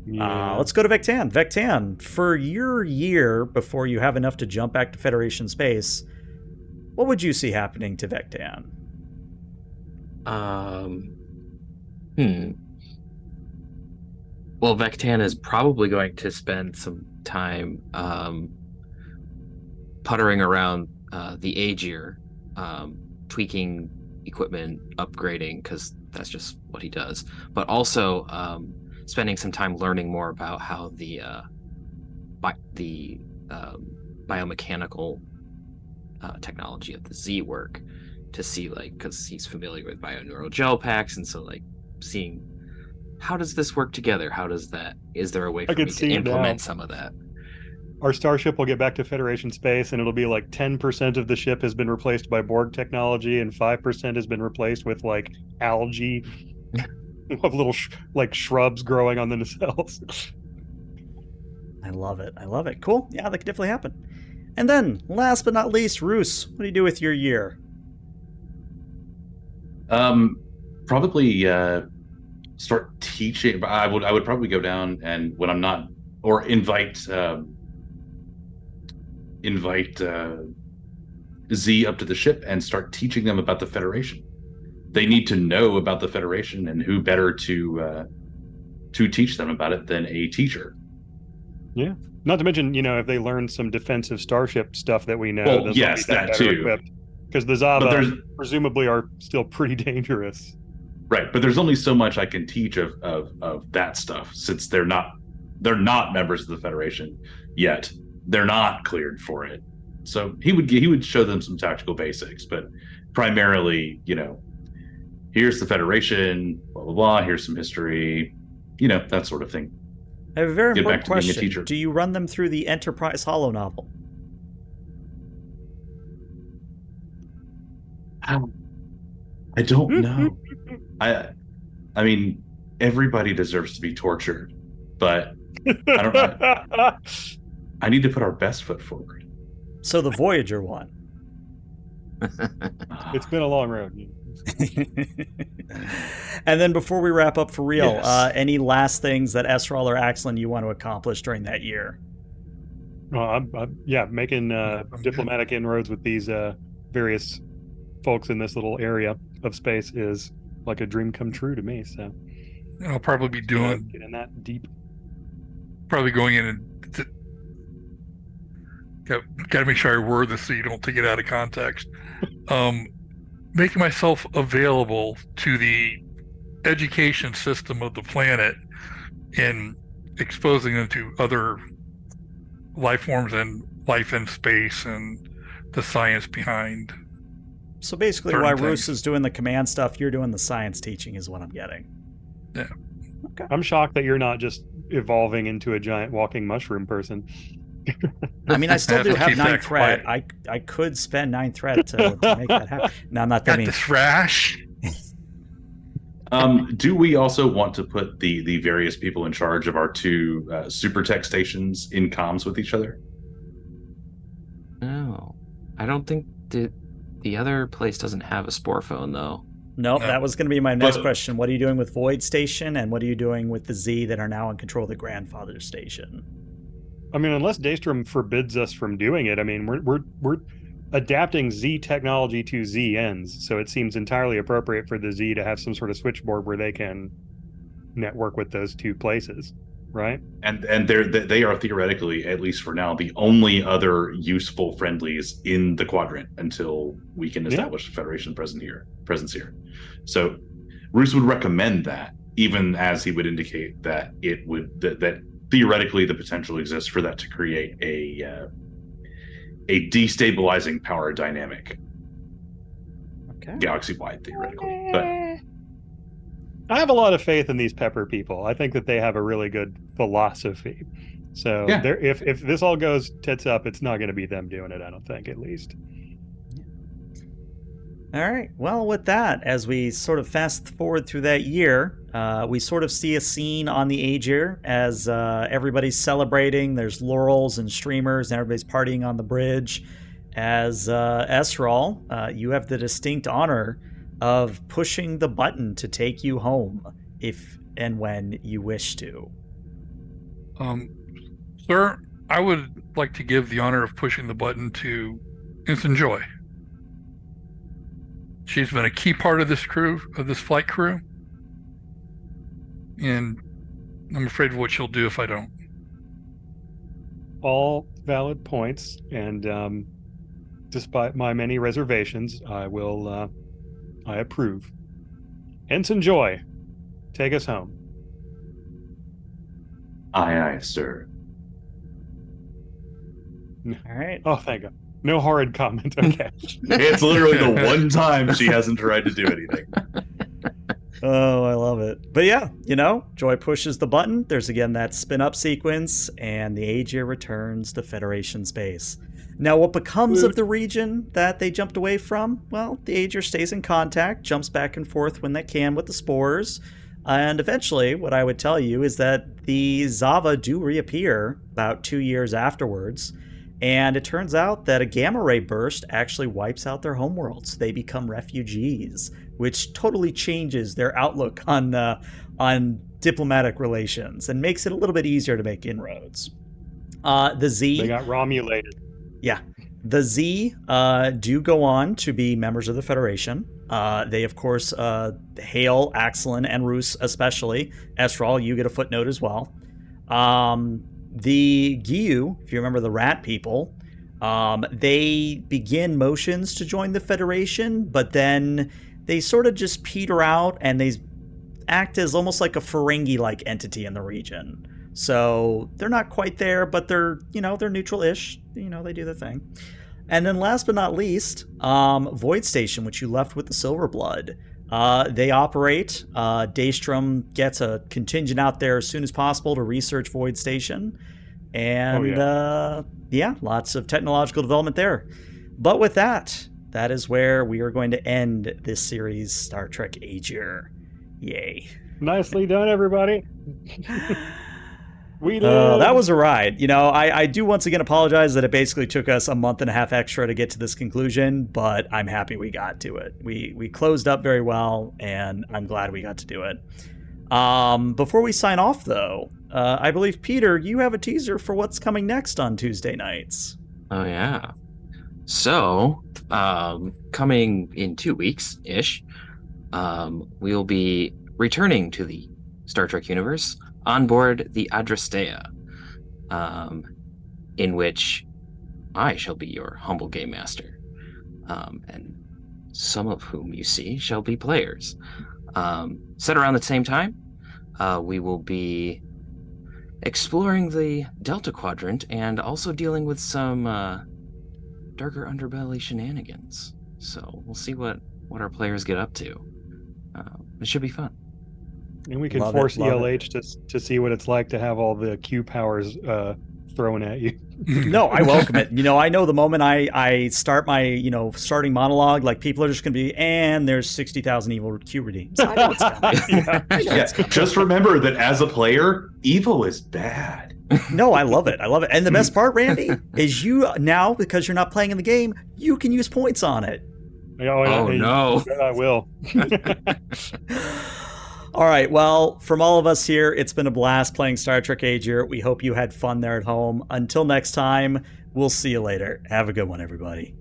Yeah. Let's go to Vectan. Vectan, for your year before you have enough to jump back to Federation space, what would you see happening to Vectan? Well, Vectan is probably going to spend some time puttering around the Agir, tweaking equipment, upgrading, because that's just what he does. But also spending some time learning more about how the biomechanical technology of the Z work, to see, like, because he's familiar with bioneural gel packs, and so, like, seeing how does this work together? Is there a way for me to implement some of that? Our starship will get back to Federation space, and it'll be like 10% of the ship has been replaced by Borg technology, and 5% has been replaced with like algae of little shrubs growing on the nacelles. I love it. Cool. Yeah, that could definitely happen. And then, last but not least, Roos, what do you do with your year? Probably start teaching. I would probably go down, and when I'm not, or invite Z up to the ship and start teaching them about the Federation. They need to know about the Federation, and who better to teach them about it than a teacher? Yeah. Not to mention, if they learn some defensive starship stuff that we know. Well, yes, that too. Because the Xava presumably are still pretty dangerous. Right, but there's only so much I can teach of that stuff, since they're not members of the Federation yet. They're not cleared for it. So he would show them some tactical basics, but primarily, here's the Federation, blah blah blah. Here's some history, that sort of thing. I have a very important question. Do you run them through the Enterprise holo novel? I don't know. I mean, everybody deserves to be tortured, but I don't know. I need to put our best foot forward. So the Voyager one. It's been a long road. And then before we wrap up for real, yes. Any last things that Esral or Axlin you want to accomplish during that year? Well, making diplomatic inroads with these various folks in this little area of space is like a dream come true to me. So I'll probably be doing getting that deep. Probably going in and got to make sure I word this so you don't take it out of context. Making myself available to the education system of the planet and exposing them to other life forms and life in space and the science behind. So basically, while Roos is doing the command stuff, you're doing the science teaching, is what I'm getting. Yeah. Okay. I'm shocked that you're not just evolving into a giant walking mushroom person. I mean, I still do have 9 thread. I could spend 9 thread to make that happen. No, I'm not that mean. Got the thrash. Do we also want to put the various people in charge of our 2 super tech stations in comms with each other? No, I don't think the other place doesn't have a spore phone, though. Nope, that was going to be my next question. What are you doing with Void Station, and what are you doing with the Z that are now in control of the Grandfather Station? I mean, unless Daystrom forbids us from doing it, I mean, we're adapting Z technology to Z ends, so it seems entirely appropriate for the Z to have some sort of switchboard where they can network with those 2 places. right? And they are theoretically, at least for now, the only other useful friendlies in the quadrant until we can establish Federation presence here. So Roos would recommend that, even as he would indicate that it would that theoretically the potential exists for that to create a destabilizing power dynamic, galaxy-wide theoretically. But I have a lot of faith in these Pepper people. I think that they have a really good philosophy. So if this all goes tits up, it's not going to be them doing it, I don't think, at least. All right. Well, with that, as we sort of fast forward through that year, we sort of see a scene on the Agir as everybody's celebrating. There's laurels and streamers, and everybody's partying on the bridge. As Esral, you have the distinct honor of pushing the button to take you home, if and when you wish to. Sir, I would like to give the honor of pushing the button to Ensign Joy. She's been a key part of this flight crew, and I'm afraid of what she'll do if I don't. All valid points, and despite my many reservations, I approve. Ensign Joy, take us home. Aye, sir. All right. Oh, thank God. No horrid comment. Okay. It's literally the one time she hasn't tried to do anything. Oh, I love it. But yeah, Joy pushes the button. There's again that spin up sequence, and the Agir returns to Federation space. Now, what becomes of the region that they jumped away from? Well, the Agir stays in contact, jumps back and forth when they can with the spores. And eventually, what I would tell you is that the Xava do reappear about 2 years afterwards. And it turns out that a gamma ray burst actually wipes out their homeworlds. They become refugees, which totally changes their outlook on diplomatic relations and makes it a little bit easier to make inroads. The Z... They got Romulated. Yeah. The Z do go on to be members of the Federation. They, of course, hail Axelin and Roos especially. Esral, you get a footnote as well. The Giyu, if you remember the rat people, they begin motions to join the Federation, but then they sort of just peter out and they act as almost like a Ferengi-like entity in the region. So they're not quite there, but they're neutral-ish. They do their thing. And then last but not least, Void Station, which you left with the Silverblood. They operate. Daystrom gets a contingent out there as soon as possible to research Void Station. And lots of technological development there. But with that is where we are going to end this series, Star Trek Agir. Yay. Nicely done, everybody. We did. That was a ride. I do once again apologize that it basically took us a month and a half extra to get to this conclusion, but I'm happy we got to it. We closed up very well, and I'm glad we got to do it. Before we sign off, though, I believe, Peter, you have a teaser for what's coming next on Tuesday nights. Oh, yeah. So, coming in 2 weeks-ish, we'll be returning to the Star Trek universe on board the Adrastea, in which I shall be your humble game master, and some of whom you see shall be players. Set around the same time, we will be exploring the Delta Quadrant and also dealing with some darker underbelly shenanigans. So we'll see what our players get up to. It should be fun. And we can force ELH to see what it's like to have all the Q powers thrown at you. No, I welcome it. I know the moment I start my, starting monologue, like people are just going to be, and there's 60,000 evil Q redeems. I know it's coming. Just remember that as a player, evil is bad. No, I love it. And the best part, Randy, is you now, because you're not playing in the game, you can use points on it. Oh, no. I will. All right, well, from all of us here, it's been a blast playing Star Trek Agir. We hope you had fun there at home. Until next time, we'll see you later. Have a good one, everybody.